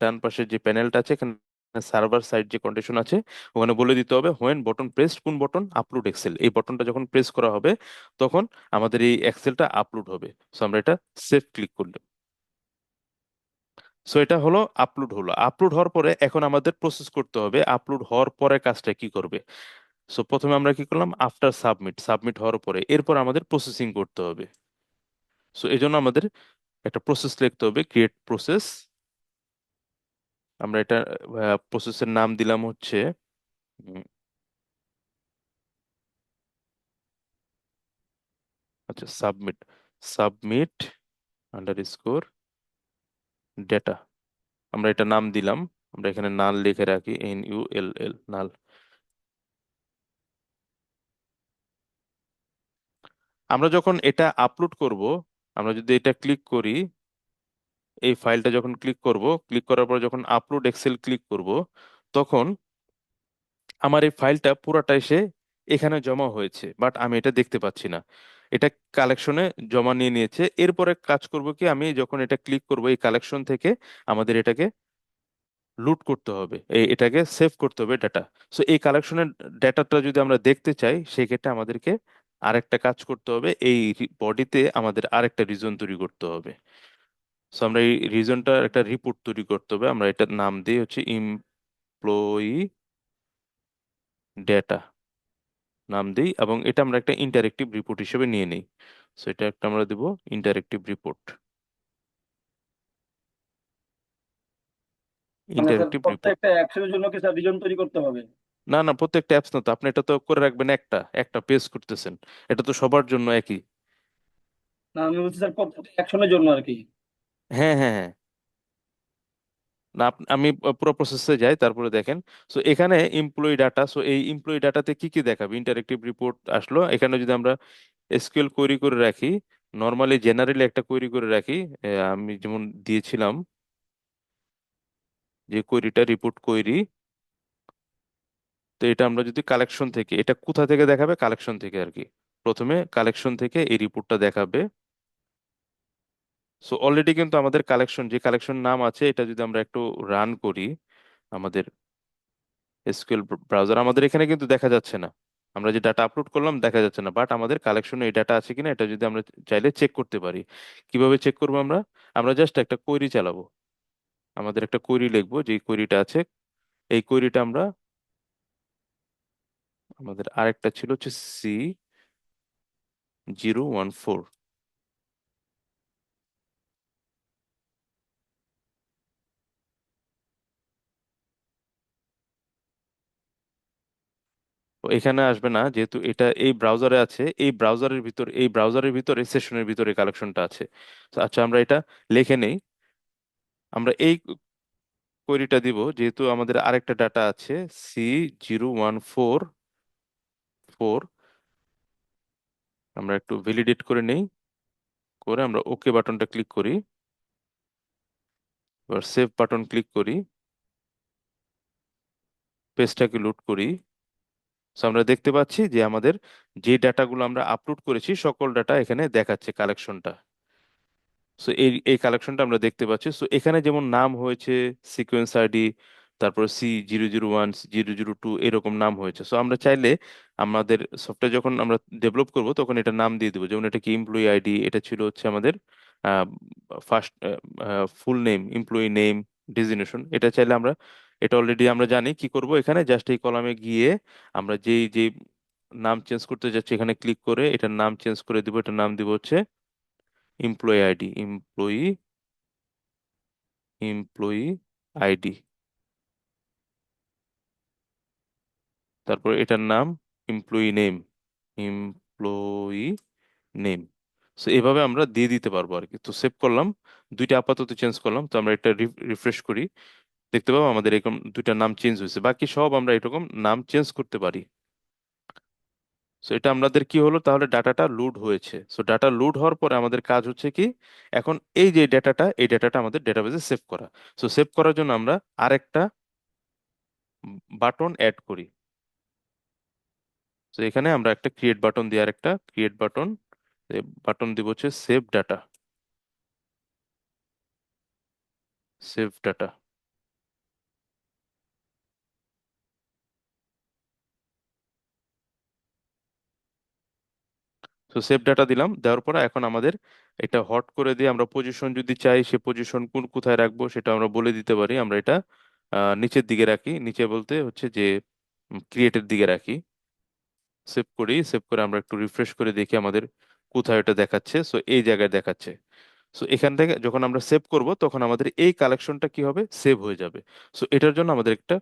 ডান পাশের যে প্যানেলটা আছে এখানে সার্ভার সাইড যে কন্ডিশন আছে ওখানে বলে দিতে হবে হোয়েন বটন প্রেসড, কোন বটন, আপলোড এক্সেল। এই বটনটা যখন প্রেস করা হবে তখন আমাদের এই এক্সেলটা আপলোড হবে। সো আমরা এটা সেভ ক্লিক করলাম। সো এটা হলো আপলোড, হলো আপলোড হওয়ার পরে এখন আমাদের প্রসেস করতে হবে আপলোড হওয়ার পরে কাজটা কি করবে। সো প্রথমে আমরা কি করলাম, আফটার সাবমিট, সাবমিট হওয়ার পরে এরপর আমাদের প্রসেসিং করতে হবে। সো এই জন্য আমাদের একটা প্রসেস লিখতে হবে, ক্রিয়েট প্রসেস। আমরা এটা প্রসেসের নাম দিলাম হচ্ছে উম, আচ্ছা, submit, submit under score data, আমরা এটা নাম দিলাম। আমরা এখানে নাল লিখে রাখি, NULL, নাল। আমরা যখন এটা আপলোড করব, আমরা যদি এটা ক্লিক করি, এই ফাইলটা যখন ক্লিক করব, ক্লিক করার পর যখন আপলোড এক্সেল ক্লিক করব, তখন আমার এই ফাইলটা পুরাটা এসে এখানে জমা হয়েছে, বাট আমি এটা দেখতে পাচ্ছি না। এটা কালেকশনে জমা নিয়ে নিয়েছে। এরপরে কাজ করব কি, আমি যখন এটা ক্লিক করব এই কালেকশন থেকে আমাদের এটাকে লুট করতে হবে, এটাকে সেভ করতে হবে ডাটা। সো এই কালেকশনের ডাটাটা যদি আমরা দেখতে চাই সেক্ষেত্রে আমাদেরকে আরেকটা কাজ করতে হবে, এই বডিতে আমাদের আরেকটা রিজন তৈরি করতে হবে। সো আমরা এই রিজনটা একটা রিপোর্ট তৈরি করতে হবে, আমরা এটার নাম দিই হচ্ছে এমপ্লয়ি ডেটা নাম দিই, এবং এটা আমরা একটা ইন্টারেক্টিভ রিপোর্ট হিসেবে নিয়ে নিই। সো এটা একটা আমরা দেবো ইন্টারেক্টিভ রিপোর্ট, মানে স্যার ইন্টারেক্টিভ রিপোর্ট। প্রত্যেকটা অ্যাকশনের জন্য কি স্যার রিজন তৈরি করতে হবে? না না, প্রত্যেকটা অ্যাপস না তো, আপনি এটা তো করে রাখবেন একটা একটা পেজ করতেছেন, এটা তো সবার জন্য একই। না, আমি বলছি স্যার প্রত্যেকটা অ্যাকশনের জন্য আর কি। হ্যাঁ হ্যাঁ হ্যাঁ। না আমি পুরো প্রসেসে যাই, তারপরে দেখেন। সো এখানে এমপ্লয়ি ডাটা, সো এই এমপ্লয়ি ডাটাতে কি কি দেখাবে, ইন্টারেক্টিভ রিপোর্ট আসলো। এখানে যদি আমরা এসকিউএল কোয়েরি করে রাখি, নর্মালি জেনারেলি একটা কোয়েরি করে রাখি, আমি যেমন দিয়েছিলাম যে কোয়েরিটা রিপোর্ট কোয়েরি, তো এটা আমরা যদি কালেকশন থেকে, এটা কোথা থেকে দেখাবে, কালেকশন থেকে আর কি। প্রথমে কালেকশন থেকে এই রিপোর্টটা দেখাবে। সো অলরেডি কিন্তু আমাদের কালেকশন, যে কালেকশন নাম আছে, এটা যদি আমরা একটু রান করি আমাদের এসকিউএল ব্রাউজার, আমাদের এখানে কিন্তু দেখা যাচ্ছে না। আমরা যে ডাটা আপলোড করলাম দেখা যাচ্ছে না, বাট আমাদের কালেকশনে এই ডাটা আছে কিনা এটা যদি আমরা চাইলে চেক করতে পারি। কিভাবে চেক করবো আমরা? আমরা জাস্ট একটা কোয়েরি চালাবো, আমাদের একটা কোয়েরি লিখবো, যে কোয়েরিটা আছে এই কোয়েরিটা আমরা, আমাদের আরেকটা ছিল হচ্ছে C014। তো এখানে আসবে না, যেহেতু এটা এই ব্রাউজারে আছে, এই ব্রাউজারের ভিতর এই সেশনের ভিতরে কালেকশনটা আছে। তো আচ্ছা, আমরা এটা লিখে নেই। আমরা এই কোয়েরিটা দিব, যেহেতু আমাদের আরেকটা ডাটা আছে C014 আমরা একটু ভ্যালিডেট করে নেই, করে আমরা ওকে বাটনটা ক্লিক করি, এবার সেভ বাটন ক্লিক করি, পেজটাকে লোড করি। তো আমরা দেখতে পাচ্ছি যে আমাদের যে ডাটাগুলো আমরা আপলোড করেছি সকল ডাটা এখানে দেখাচ্ছে কালেকশনটা। সো এই এই কালেকশনটা আমরা দেখতে পাচ্ছি। সো এখানে যেমন নাম হয়েছে সিকোয়েন্স আইডি, তারপর C001 002 এরকম নাম হয়েছে। সো আমরা চাইলে আমাদের সফটওয়্যার যখন আমরা ডেভেলপ করব তখন এটা নাম দিয়ে দেবো, যেমন এটা কি এমপ্লয়ি আইডি, এটা ছিল হচ্ছে আমাদের first full name, employee name, designation. এটা চাইলে আমরা, এটা অলরেডি আমরা জানি কি করব, এখানে জাস্ট এই কলামে গিয়ে আমরা যেই যে নাম চেঞ্জ করতে যাচ্ছি এখানে ক্লিক করে এটার নাম চেঞ্জ করে দিব, এটার নাম দিব হচ্ছে এমপ্লয়ি আইডি, এমপ্লয়ি আইডি, তারপর এটার নাম employee name, employee name. So এভাবে আমরা দিয়ে দিতে পারবো আর কি। তো সেভ করলাম, দুইটা আপাতত চেঞ্জ করলাম। তো আমরা এটা রিফ্রেশ করি, দেখতে পাবো আমাদের এরকম দুইটা নাম চেঞ্জ হয়েছে। বাকি সব আমরা এরকম নাম চেঞ্জ করতে পারি। সো এটা আমাদের কি হলো, তাহলে ডাটাটা লোড হয়েছে। সো ডাটা লোড হওয়ার পরে আমাদের কাজ হচ্ছে কি, এখন এই যে ডাটাটা, এই ডাটাটা আমাদের ডেটাবেজে সেভ করা। সো সেভ করার জন্য আমরা আরেকটা বাটন অ্যাড করি। তো এখানে আমরা একটা ক্রিয়েট বাটন দিয়ে, আরেকটা ক্রিয়েট বাটন, বাটন দিব হচ্ছে সেভ ডাটা, সেভ ডাটা। তো সেভ ডাটা দিলাম, দেওয়ার পরে এখন আমাদের এটা হট করে দিয়ে আমরা পজিশন যদি চাই, সে পজিশন কোন কোথায় রাখবো সেটা আমরা বলে দিতে পারি। আমরা এটা নিচের দিকে রাখি, নিচে বলতে হচ্ছে যে ক্রিয়েটের দিকে রাখি। সেভ করি, সেভ করে আমরা একটু রিফ্রেশ করে দেখি আমাদের কোথায় এটা দেখাচ্ছে। সো এই জায়গায় দেখাচ্ছে। সো এখান থেকে যখন আমরা সেভ করব তখন আমাদের এই কালেকশনটা কি হবে, সেভ হয়ে যাবে। সো এটার জন্য আমাদের একটা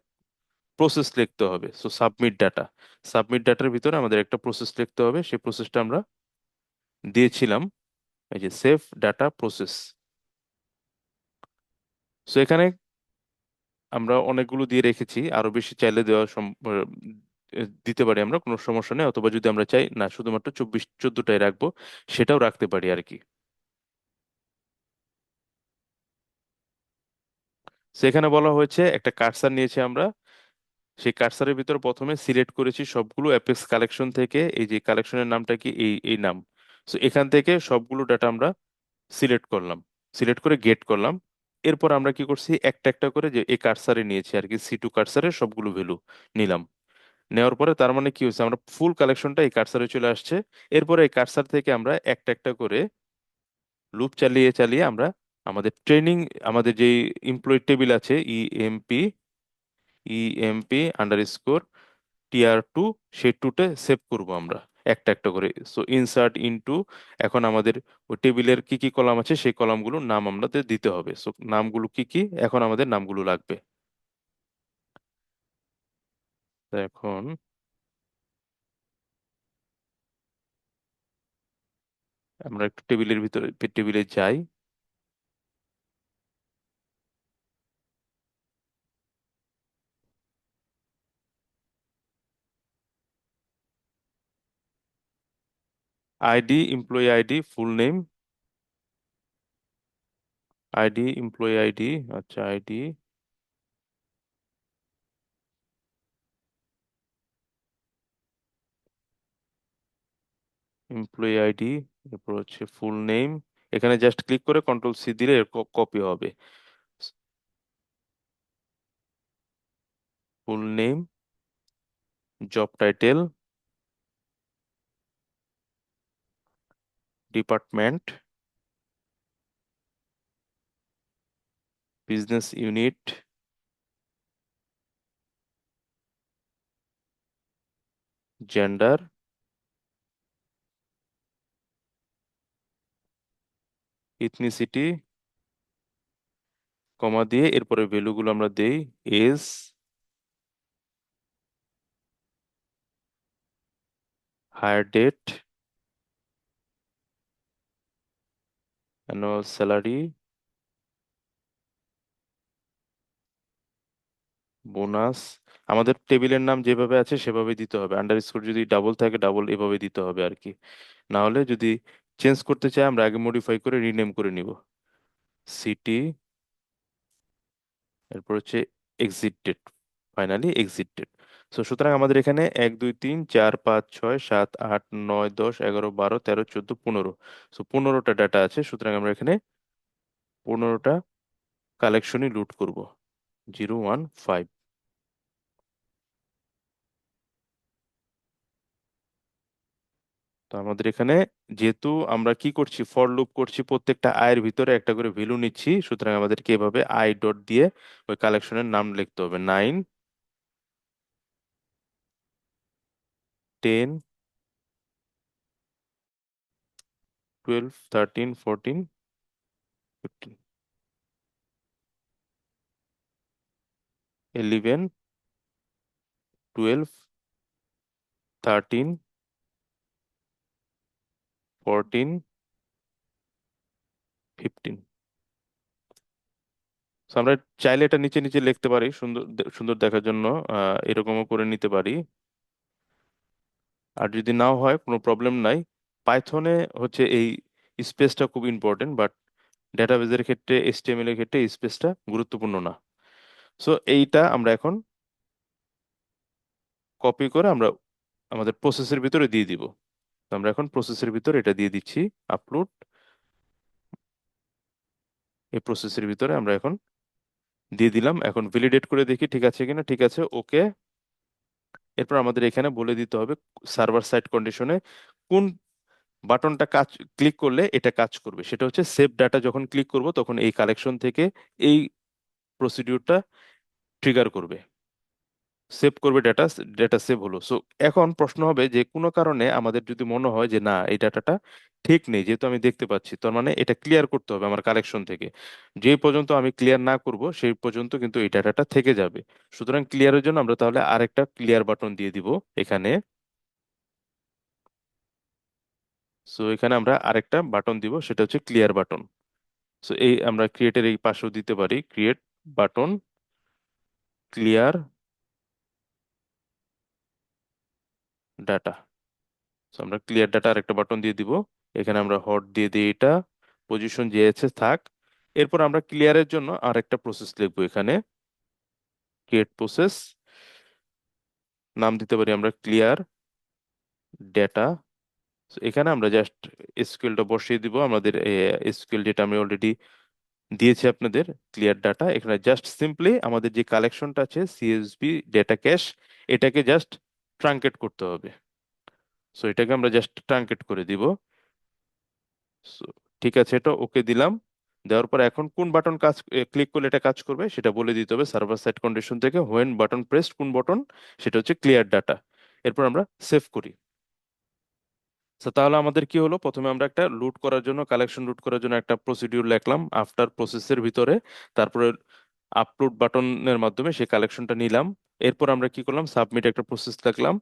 প্রসেস লিখতে হবে। সো সাবমিট ডাটা, সাবমিট ডাটার ভিতরে আমাদের একটা প্রসেস লিখতে হবে, সেই প্রসেসটা আমরা দিয়েছিলাম, এই যে সেভ ডাটা প্রসেস। সো এখানে আমরা অনেকগুলো দিয়ে রেখেছি, আরো বেশি চাইলে দেওয়া দিতে পারি আমরা, কোনো সমস্যা নেই। অথবা যদি আমরা চাই না শুধুমাত্র 14 14টাই রাখবো, সেটাও রাখতে পারি আর কি। সেখানে বলা হয়েছে একটা কার্সার নিয়েছি আমরা, সেই কার্সারের ভিতর প্রথমে সিলেক্ট করেছি সবগুলো অ্যাপেক্স কালেকশন থেকে, এই যে কালেকশনের নামটা কি, এই এই নাম। সো এখান থেকে সবগুলো ডাটা আমরা সিলেক্ট করলাম, সিলেক্ট করে গেট করলাম। এরপর আমরা কি করছি, একটা একটা করে যে এই কার্সারে নিয়েছি আর কি, C2 কার্সারে সবগুলো ভ্যালু নিলাম। নেওয়ার পরে তার মানে কি হচ্ছে, আমরা ফুল কালেকশনটা এই কার্সারে চলে আসছে। এরপরে এই কার্সার থেকে আমরা একটা একটা করে লুপ চালিয়ে চালিয়ে আমরা আমাদের ট্রেনিং, আমাদের যে এমপ্লয়ি টেবিল আছে, EMP_TR2, সেই টুতে সেভ করব আমরা একটা একটা করে। সো ইনসার্ট ইনটু, এখন আমাদের ওই টেবিলের কি কি কলাম আছে সেই কলামগুলোর নাম আমাদের দিতে হবে। সো নামগুলো কি কি, এখন আমাদের নামগুলো লাগবে। তো এখন আমরা একটু টেবিলের ভিতরে, টেবিলে যাই। ID, employee ID, full name, ID, employee ID, আচ্ছা আইডি, এমপ্লয়ি আইডি, এরপর হচ্ছে ফুল নেম। এখানে জাস্ট ক্লিক করে কন্ট্রোল সি দিলে কপি হবে। Full name, job title, department, business unit, gender, ethnicity, comma দিয়ে এরপরে ভ্যালুগুলো আমরা দেই। Age, hire date, annual salary, bonus. আমাদের টেবিলের নাম যেভাবে আছে সেভাবে দিতে হবে, আন্ডারস্কোর যদি ডাবল থাকে ডাবল এভাবে দিতে হবে আর কি। না হলে যদি চেঞ্জ করতে চাই আমরা আগে মডিফাই করে রিনেম করে নিব। সিটি, এরপর হচ্ছে exit date, finally exit date. So সুতরাং আমাদের এখানে 1 2 3 4 5 6 7 8 9 10 11 12 13 14 15। সো 15টা ডাটা আছে, সুতরাং আমরা এখানে 15টা কালেকশনই লুট করব। 015। তো আমাদের এখানে যেহেতু আমরা কি করছি, ফর লুপ করছি, প্রত্যেকটা আয়ের ভিতরে একটা করে ভ্যালু নিচ্ছি, সুতরাং আমাদেরকে এভাবে আই ডট দিয়ে ওই কালেকশনের নাম লিখতে হবে। 9, 10, 12, 13, 14, 15, 11, 12, 13, 14, 15। So আমরা চাইলে এটা নিচে নিচে লিখতে পারি সুন্দর সুন্দর দেখার জন্য, এরকমও করে নিতে পারি। আর যদি নাও হয় কোনো প্রবলেম নাই। পাইথনে হচ্ছে এই স্পেসটা খুব ইম্পর্টেন্ট, বাট ডেটাবেজের ক্ষেত্রে, এইচটিএমএল এর ক্ষেত্রে স্পেসটা গুরুত্বপূর্ণ না। সো এইটা আমরা এখন কপি করে আমরা আমাদের প্রসেসের ভিতরে দিয়ে দিব। তো আমরা এখন প্রসেসের ভিতরে এটা দিয়ে দিচ্ছি, আপলোড। এই প্রসেসের ভিতরে আমরা এখন দিয়ে দিলাম। এখন ভ্যালিডেট করে দেখি ঠিক আছে কিনা। ঠিক আছে, ওকে। এরপর আমাদের এখানে বলে দিতে হবে সার্ভার সাইড কন্ডিশনে কোন বাটনটা কাজ ক্লিক করলে এটা কাজ করবে। সেটা হচ্ছে সেভ ডাটা, যখন ক্লিক করব তখন এই কালেকশন থেকে এই প্রসিডিউরটা ট্রিগার করবে, সেভ করবে ডাটা। ডাটা সেভ হলো। সো এখন প্রশ্ন হবে যে কোনো কারণে আমাদের যদি মনে হয় যে না এই ডাটাটা ঠিক নেই, যেহেতু আমি দেখতে পাচ্ছি, তার মানে এটা ক্লিয়ার করতে হবে আমার কালেকশন থেকে। যে পর্যন্ত আমি ক্লিয়ার না করব সেই পর্যন্ত কিন্তু এই ডাটাটা থেকে যাবে। সুতরাং ক্লিয়ারের জন্য আমরা তাহলে আরেকটা ক্লিয়ার বাটন দিয়ে দিব এখানে। সো এখানে আমরা আরেকটা বাটন দিব, সেটা হচ্ছে ক্লিয়ার বাটন। সো এই আমরা ক্রিয়েটের এই পাশেও দিতে পারি, create button clear data. So আমরা ক্লিয়ার ডাটা আরেকটা বাটন দিয়ে দিব। এখানে আমরা হট দিয়ে দিই, এটা পজিশন যে আছে থাক। এরপর আমরা ক্লিয়ারের জন্য আরেকটা প্রসেস লিখবো এখানে, ক্রিয়েট প্রসেস, নাম দিতে পারি আমরা ক্লিয়ার ডেটা। এখানে আমরা জাস্ট এসকিউএলটা বসিয়ে দিব, আমাদের এসকিউএল যেটা আমি অলরেডি দিয়েছি আপনাদের, ক্লিয়ার ডাটা। এখানে জাস্ট সিম্পলি আমাদের যে কালেকশনটা আছে সিএসভি ডেটা ক্যাশ, এটাকে জাস্ট ট্রাঙ্কেট করতে হবে। সো এটাকে আমরা জাস্ট ট্রাঙ্কেট করে দিব। So, ঠিক আছে, এটা ওকে দিলাম। দেওয়ার পর এখন কোন বাটন কাজ ক্লিক করলে এটা কাজ করবে সেটা বলে দিতে হবে সার্ভার সাইড কন্ডিশন থেকে, হোয়েন বাটন প্রেসড, কোন বাটন, সেটা হচ্ছে ক্লিয়ার ডাটা। এরপর আমরা সেভ করি। তো তাহলে আমাদের কি হলো, প্রথমে আমরা একটা লুট করার জন্য, কালেকশন লুট করার জন্য একটা প্রসিডিউর লিখলাম আফটার প্রসেসের ভিতরে। তারপরে আপলোড বাটনের মাধ্যমে সেই কালেকশনটা নিলাম। এরপর আমরা কি করলাম, সাবমিট একটা প্রসেস লিখলাম।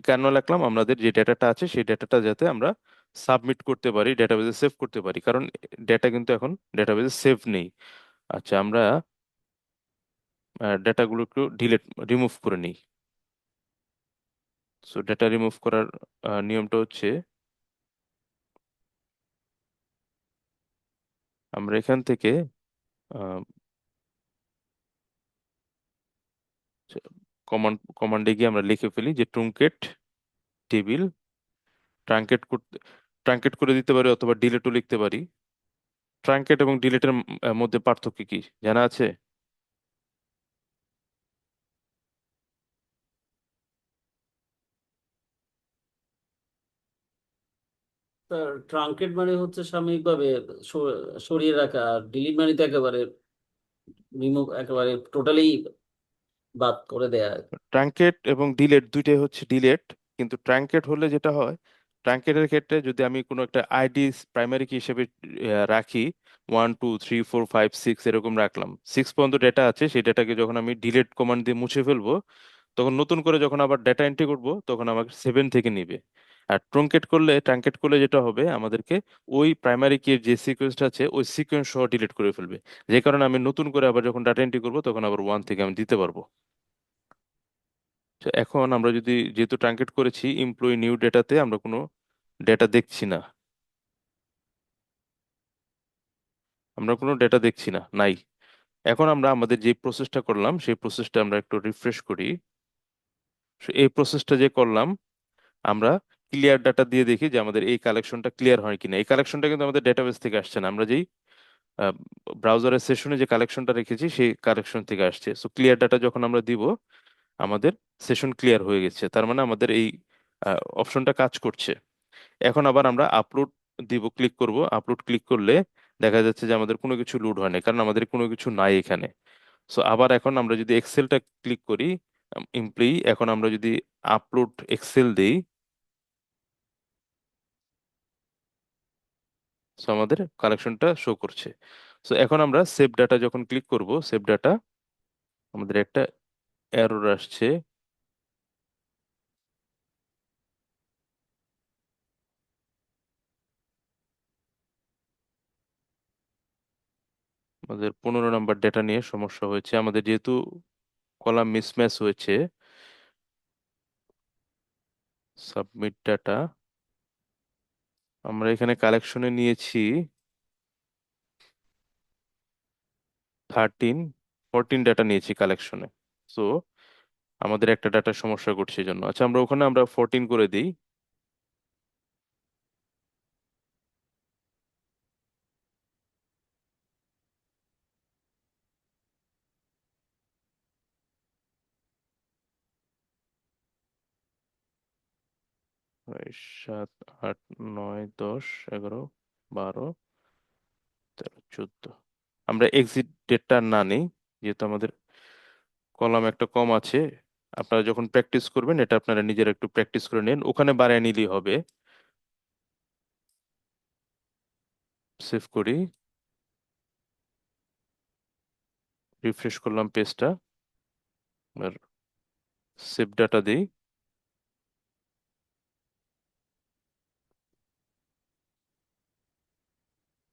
কেন লিখলাম, আমাদের যে ডেটাটা আছে সেই ডেটাটা যাতে আমরা সাবমিট করতে পারি, ডেটাবেজে সেভ করতে পারি, কারণ ডেটা কিন্তু এখন ডেটাবেজে সেভ নেই। আচ্ছা, আমরা ডেটাগুলো একটু রিমুভ করে নিই। সো ডেটা রিমুভ করার নিয়মটা হচ্ছে আমরা এখান থেকে কমান্ডে গিয়ে আমরা লিখে ফেলি যে ট্রুনকেট টেবিল, ট্রাঙ্কেট করতে, ট্রাঙ্কেট করে দিতে পারি অথবা ডিলেটও লিখতে পারি। ট্রাঙ্কেট এবং ডিলেটের মধ্যে পার্থক্য কি জানা আছে? ট্রাঙ্কেট মানে হচ্ছে সাময়িকভাবে সরিয়ে রাখা, আর ডিলিট মানে তো একেবারে রিমুভ, একেবারে টোটালি বাদ করে দেয়া। ট্রাঙ্কেট এবং ডিলেট দুইটাই হচ্ছে ডিলেট, কিন্তু ট্রাঙ্কেট হলে যেটা হয়, ট্রাঙ্কেটের ক্ষেত্রে যদি আমি কোনো একটা আইডি প্রাইমারি কি হিসেবে রাখি, 1 2 3 4 5 6 এরকম রাখলাম, 6 পর্যন্ত ডেটা আছে, সেই ডেটাকে যখন আমি ডিলেট কমান্ড দিয়ে মুছে ফেলবো, তখন নতুন করে যখন আবার ডেটা এন্ট্রি করব তখন আমাকে 7 থেকে নিবে। আর ট্রাঙ্কেট করলে যেটা হবে, আমাদেরকে ওই প্রাইমারি কি যে সিকোয়েন্সটা আছে ওই সিকোয়েন্স সহ ডিলিট করে ফেলবে, যে কারণে আমি নতুন করে আবার যখন ডাটা এন্ট্রি করবো তখন আবার 1 থেকে আমি দিতে পারবো। তো এখন আমরা যদি, যেহেতু ট্রাঙ্কেট করেছি, এমপ্লয়ি নিউ ডেটাতে আমরা কোনো ডেটা দেখছি না, আমরা কোনো ডেটা দেখছি না, নাই। এখন আমরা আমাদের যে প্রসেসটা করলাম সেই প্রসেসটা আমরা একটু রিফ্রেশ করি। So, এই প্রসেসটা যে করলাম, আমরা ক্লিয়ার ডাটা দিয়ে দেখি যে আমাদের এই কালেকশনটা ক্লিয়ার হয় কিনা। এই কালেকশনটা কিন্তু আমাদের ডেটাবেস থেকে আসছে না, আমরা যেই ব্রাউজারের সেশনে যে কালেকশনটা রেখেছি সেই কালেকশন থেকে আসছে। সো ক্লিয়ার ডাটা যখন আমরা দিব, আমাদের সেশন ক্লিয়ার হয়ে গেছে, তার মানে আমাদের এই অপশনটা কাজ করছে। এখন আবার আমরা আপলোড দিব, ক্লিক করব, আপলোড ক্লিক করলে দেখা যাচ্ছে যে আমাদের কোনো কিছু লোড হয় না, কারণ আমাদের কোনো কিছু নাই এখানে। সো আবার এখন আমরা যদি এক্সেলটা ক্লিক করি, এমপ্লয়ি, এখন আমরা যদি আপলোড এক্সেল দেই, সো আমাদের কালেকশনটা শো করছে। সো এখন আমরা সেভ ডাটা যখন ক্লিক করব, সেভ ডাটা, আমাদের একটা এরর আসছে। আমাদের 15 নম্বর ডেটা নিয়ে সমস্যা হয়েছে, আমাদের যেহেতু কলাম মিসম্যাচ হয়েছে। সাবমিট ডাটা, আমরা এখানে কালেকশনে নিয়েছি 14 ডাটা নিয়েছি কালেকশনে। সো আমাদের একটা ডাটার সমস্যা করছে এই জন্য। আচ্ছা, আমরা ওখানে আমরা 14 করে দিই। ছয়, 7 8 9 10 11 12 13 14, আমরা এক্সিট ডেটটা না নেই, যেহেতু আমাদের কলাম একটা কম আছে। আপনারা যখন প্র্যাকটিস করবেন, এটা আপনারা নিজেরা একটু প্র্যাকটিস করে নিন, ওখানে বাড়ায় নিলেই হবে। সেভ করি, রিফ্রেশ করলাম পেজটা, আর সেভ ডাটা দিই।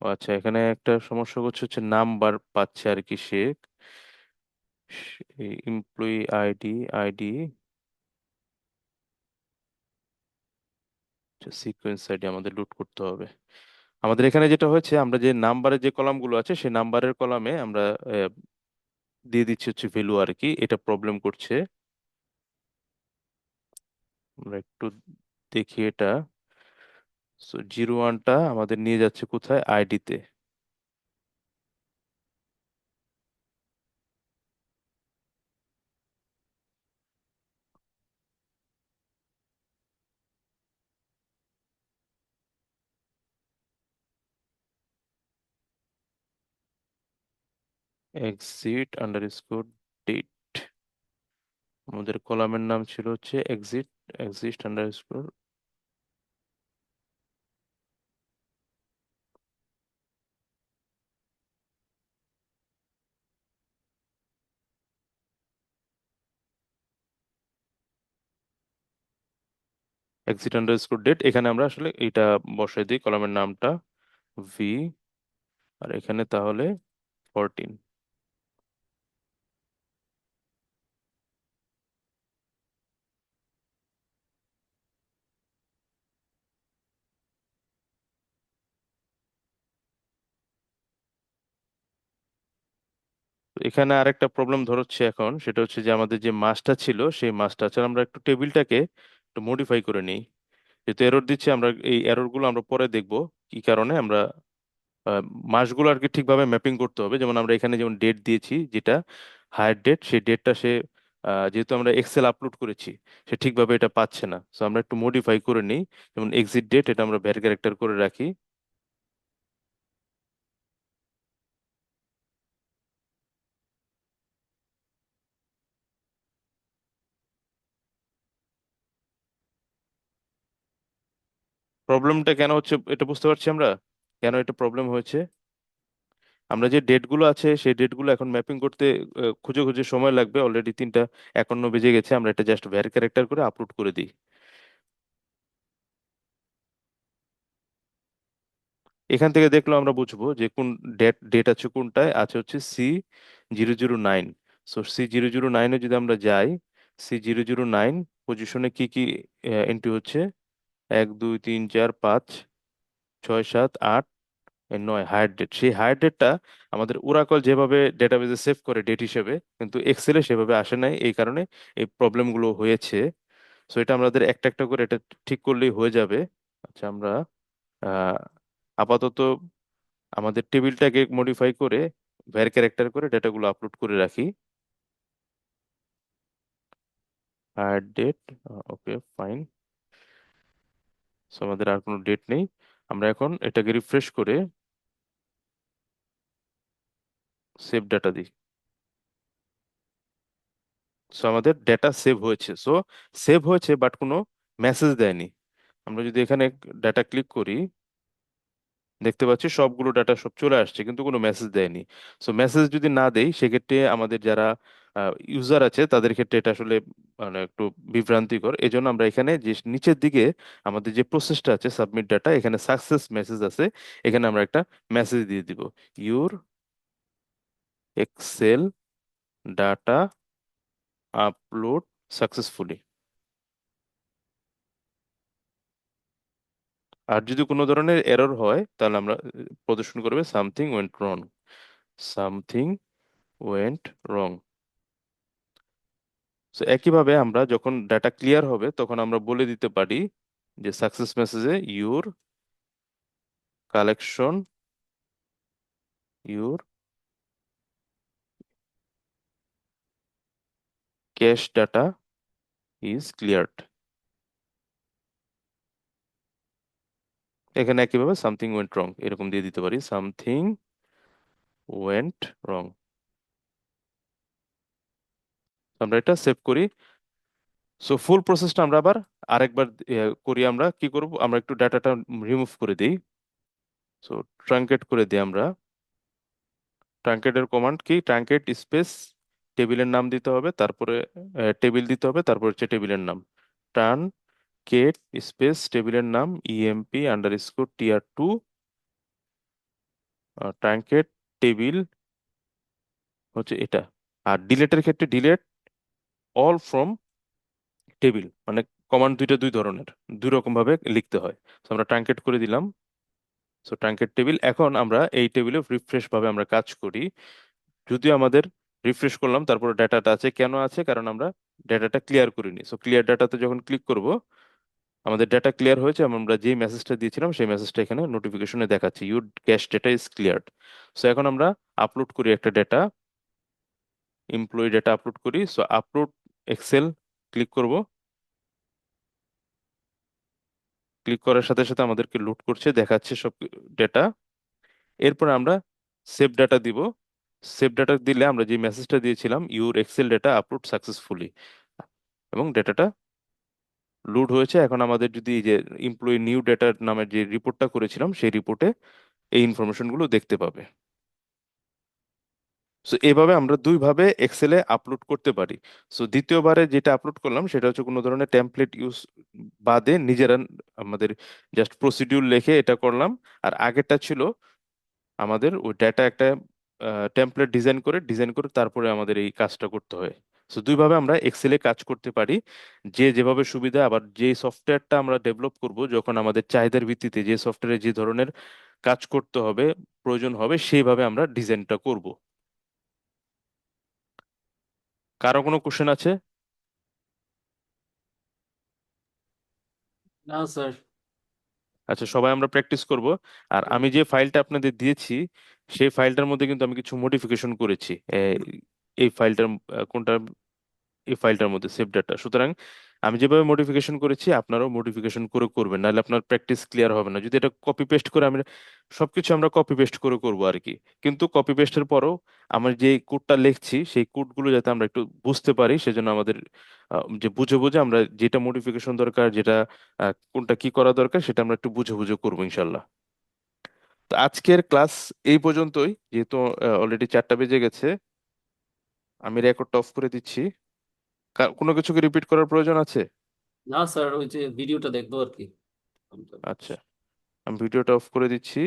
ও আচ্ছা, এখানে একটা সমস্যা হচ্ছে, নাম্বার পাচ্ছে আর কি সে, employee ID, ID sequence ID আমাদের লোড করতে হবে। আমাদের এখানে যেটা হয়েছে, আমরা যে নাম্বারের যে কলামগুলো আছে সেই নাম্বারের কলামে আমরা আহ, দিয়ে দিচ্ছি হচ্ছে ভ্যালু আর কি, এটা প্রবলেম করছে। আমরা একটু দেখি এটা। 01টা আমাদের নিয়ে যাচ্ছে কোথায়, আইডিতে। এক্সিট আন্ডারস্কোর ডেট, আমাদের কলামের নাম ছিল হচ্ছে exit, exit underscore. Exit underscore date, এখানে আমরা আসলে এটা বসাই দিই, কলামের নামটা ভি, আর এখানে তাহলে 14। এখানে আরেকটা প্রবলেম ধরছে এখন, সেটা হচ্ছে যে আমাদের যে মাসটা ছিল সেই মাসটা আমরা একটু টেবিলটাকে একটু মডিফাই করে নিই। যেহেতু এরর দিচ্ছে, আমরা এই এরর গুলো আমরা পরে দেখব কি কারণে। আমরা আহ, মাসগুলো আর কি ঠিকভাবে ম্যাপিং করতে হবে। যেমন আমরা এখানে যেমন ডেট দিয়েছি, যেটা হায়ার ডেট, সেই ডেটটা সে যেহেতু আমরা এক্সেল আপলোড করেছি, সে ঠিকভাবে এটা পাচ্ছে না। তো আমরা একটু মডিফাই করে নিই। যেমন এক্সিট ডেট, এটা আমরা ভ্যার ক্যারেক্টার করে রাখি। প্রবলেমটা কেন হচ্ছে এটা বুঝতে পারছি আমরা, কেন এটা প্রবলেম হয়েছে। আমরা যে ডেটগুলো আছে সেই ডেটগুলো এখন ম্যাপিং করতে খুঁজে খুঁজে সময় লাগবে। অলরেডি 3:51 বেজে গেছে, আমরা এটা জাস্ট ভ্যার ক্যারেক্টার করে আপলোড করে দিই। এখান থেকে দেখলেও আমরা বুঝবো যে কোন ডেট আছে, কোনটায় আছে হচ্ছে C009। সো C009-এ যদি আমরা যাই, C009 পজিশনে কি কি এন্ট্রি হচ্ছে, 1 2 3 4 5 6 7 8 9 হায়ার ডেট। সেই হায়ার ডেটটা আমাদের ওরাকল যেভাবে ডেটাবেজে সেভ করে ডেট হিসেবে, কিন্তু এক্সেলে সেভাবে আসে নাই, এই কারণে এই প্রবলেমগুলো হয়েছে। সো এটা আমাদের একটা একটা করে এটা ঠিক করলেই হয়ে যাবে। আচ্ছা, আমরা আহ, আপাতত আমাদের টেবিলটাকে মডিফাই করে ভ্যার ক্যারেক্টার করে ডেটাগুলো আপলোড করে রাখি। Hire date, okay fine. So আমাদের আর কোনো ডেট নেই। আমরা এখন এটাকে রিফ্রেশ করে সেভ ডাটা দিই। সো আমাদের ডেটা সেভ হয়েছে। সো সেভ হয়েছে বাট কোনো মেসেজ দেয়নি। আমরা যদি এখানে ডাটা ক্লিক করি, দেখতে পাচ্ছি সবগুলো ডাটা সব চলে আসছে, কিন্তু কোনো মেসেজ দেয়নি। সো মেসেজ যদি না দেই, সেক্ষেত্রে আমাদের যারা ইউজার আছে তাদের ক্ষেত্রে এটা আসলে মানে একটু বিভ্রান্তিকর। এই জন্য আমরা এখানে যে নিচের দিকে আমাদের যে প্রসেসটা আছে সাবমিট ডাটা, এখানে সাকসেস মেসেজ আছে, এখানে আমরা একটা মেসেজ দিয়ে দিব, your excel data upload successfully. আর যদি কোনো ধরনের এরর হয়, তাহলে আমরা প্রদর্শন করবে something went wrong. Something went wrong. তো একইভাবে আমরা যখন ডাটা ক্লিয়ার হবে, তখন আমরা বলে দিতে পারি যে সাকসেস মেসেজে your collection, your cash data is cleared. এখানে একইভাবে সামথিং ওয়েন্ট রং এরকম দিয়ে দিতে পারি, সামথিং ওয়েন্ট রং। আমরা এটা সেভ করি। সো ফুল প্রসেসটা আমরা আবার আরেকবার করি। আমরা কি করব, আমরা একটু ডাটাটা রিমুভ করে দিই। সো ট্রাঙ্কেট করে দিই আমরা। ট্রাঙ্কেটের কমান্ড কি, ট্রাঙ্কেট স্পেস টেবিলের নাম দিতে হবে, তারপরে টেবিল দিতে হবে, তারপর হচ্ছে টেবিলের নাম। ট্রানকেট স্পেস টেবিলের নাম EMP_TR2 ট্রাঙ্কেট টেবিল হচ্ছে এটা। আর ডিলেটের ক্ষেত্রে ডিলেট অল ফ্রম টেবিল, মানে কমান্ড দুইটা দুই ধরনের, দুই রকম ভাবে লিখতে হয়। তো আমরা ট্রাঙ্কেট করে দিলাম। So truncate table. এখন আমরা এই টেবিলে রিফ্রেশ ভাবে আমরা কাজ করি। যদিও আমাদের রিফ্রেশ করলাম, তারপরে ডাটাটা আছে, কেন আছে, কারণ আমরা ডাটাটা ক্লিয়ার করিনি। সো ক্লিয়ার ডাটাতে যখন ক্লিক করব, আমাদের ডাটা ক্লিয়ার হয়েছে এবং আমরা যে মেসেজটা দিয়েছিলাম সেই মেসেজটা এখানে নোটিফিকেশনে দেখাচ্ছে, your cash data is cleared. So এখন আমরা আপলোড করি একটা ডেটা, এমপ্লয়ি ডেটা আপলোড করি। সো আপলোড এক্সেল ক্লিক করব। ক্লিক করার সাথে সাথে আমাদেরকে লোড করছে, দেখাচ্ছে সব ডেটা। এরপর আমরা সেভ ডাটা দিব। সেভ ডাটা দিলে আমরা যে মেসেজটা দিয়েছিলাম, your Excel data upload successfully, এবং ডেটাটা লোড হয়েছে। এখন আমাদের যদি এই যে এমপ্লয়ি নিউ ডেটা নামের যে রিপোর্টটা করেছিলাম, সেই রিপোর্টে এই ইনফরমেশন গুলো দেখতে পাবে। সো এভাবে আমরা দুই ভাবে এক্সেলে আপলোড করতে পারি। সো দ্বিতীয়বারে যেটা আপলোড করলাম সেটা হচ্ছে কোনো ধরনের টেমপ্লেট ইউজ বাদে নিজেরা আমাদের জাস্ট প্রসিডিউর লিখে এটা করলাম। আর আগেরটা ছিল আমাদের ওই ডাটা একটা টেমপ্লেট ডিজাইন করে তারপরে আমাদের এই কাজটা করতে হয়। সো দুইভাবে আমরা এক্সেলে কাজ করতে পারি, যে যেভাবে সুবিধা। আবার যে সফটওয়্যারটা আমরা ডেভেলপ করব, যখন আমাদের চাহিদার ভিত্তিতে যে সফটওয়্যারে যে ধরনের কাজ করতে হবে, প্রয়োজন হবে, সেইভাবে আমরা ডিজাইনটা করব। কারো কোনো কোশ্চেন আছে? না স্যার। আচ্ছা, সবাই আমরা প্র্যাকটিস করব। আর আমি যে ফাইলটা আপনাদের দিয়েছি সেই ফাইলটার মধ্যে কিন্তু আমি কিছু মডিফিকেশন করেছি। এই ফাইলটার কোনটা, এই ফাইলটার মধ্যে সেভ ডাটা। সুতরাং আমি যেভাবে মডিফিকেশন করেছি আপনারাও মডিফিকেশন করে করবেন, নাহলে আপনার প্র্যাকটিস ক্লিয়ার হবে না। যদি এটা কপি পেস্ট করে আমি, সবকিছু আমরা কপি পেস্ট করে করব আর কি। কিন্তু কপি পেস্টের পরও আমরা যে কোডটা লিখছি সেই কোডগুলো যাতে আমরা একটু বুঝতে পারি, সেজন্য আমাদের যে বুঝে বুঝে আমরা যেটা মডিফিকেশন দরকার, যেটা কোনটা কি করা দরকার, সেটা আমরা একটু বুঝে বুঝে করবো ইনশাল্লাহ। তো আজকের ক্লাস এই পর্যন্তই, যেহেতু অলরেডি 4টা বেজে গেছে। আমি রেকর্ডটা অফ করে দিচ্ছি। কোনো কিছুকে রিপিট করার প্রয়োজন আছে? না স্যার, ওই যে ভিডিওটা দেখবো আর কি। আচ্ছা, আমি ভিডিওটা অফ করে দিচ্ছি।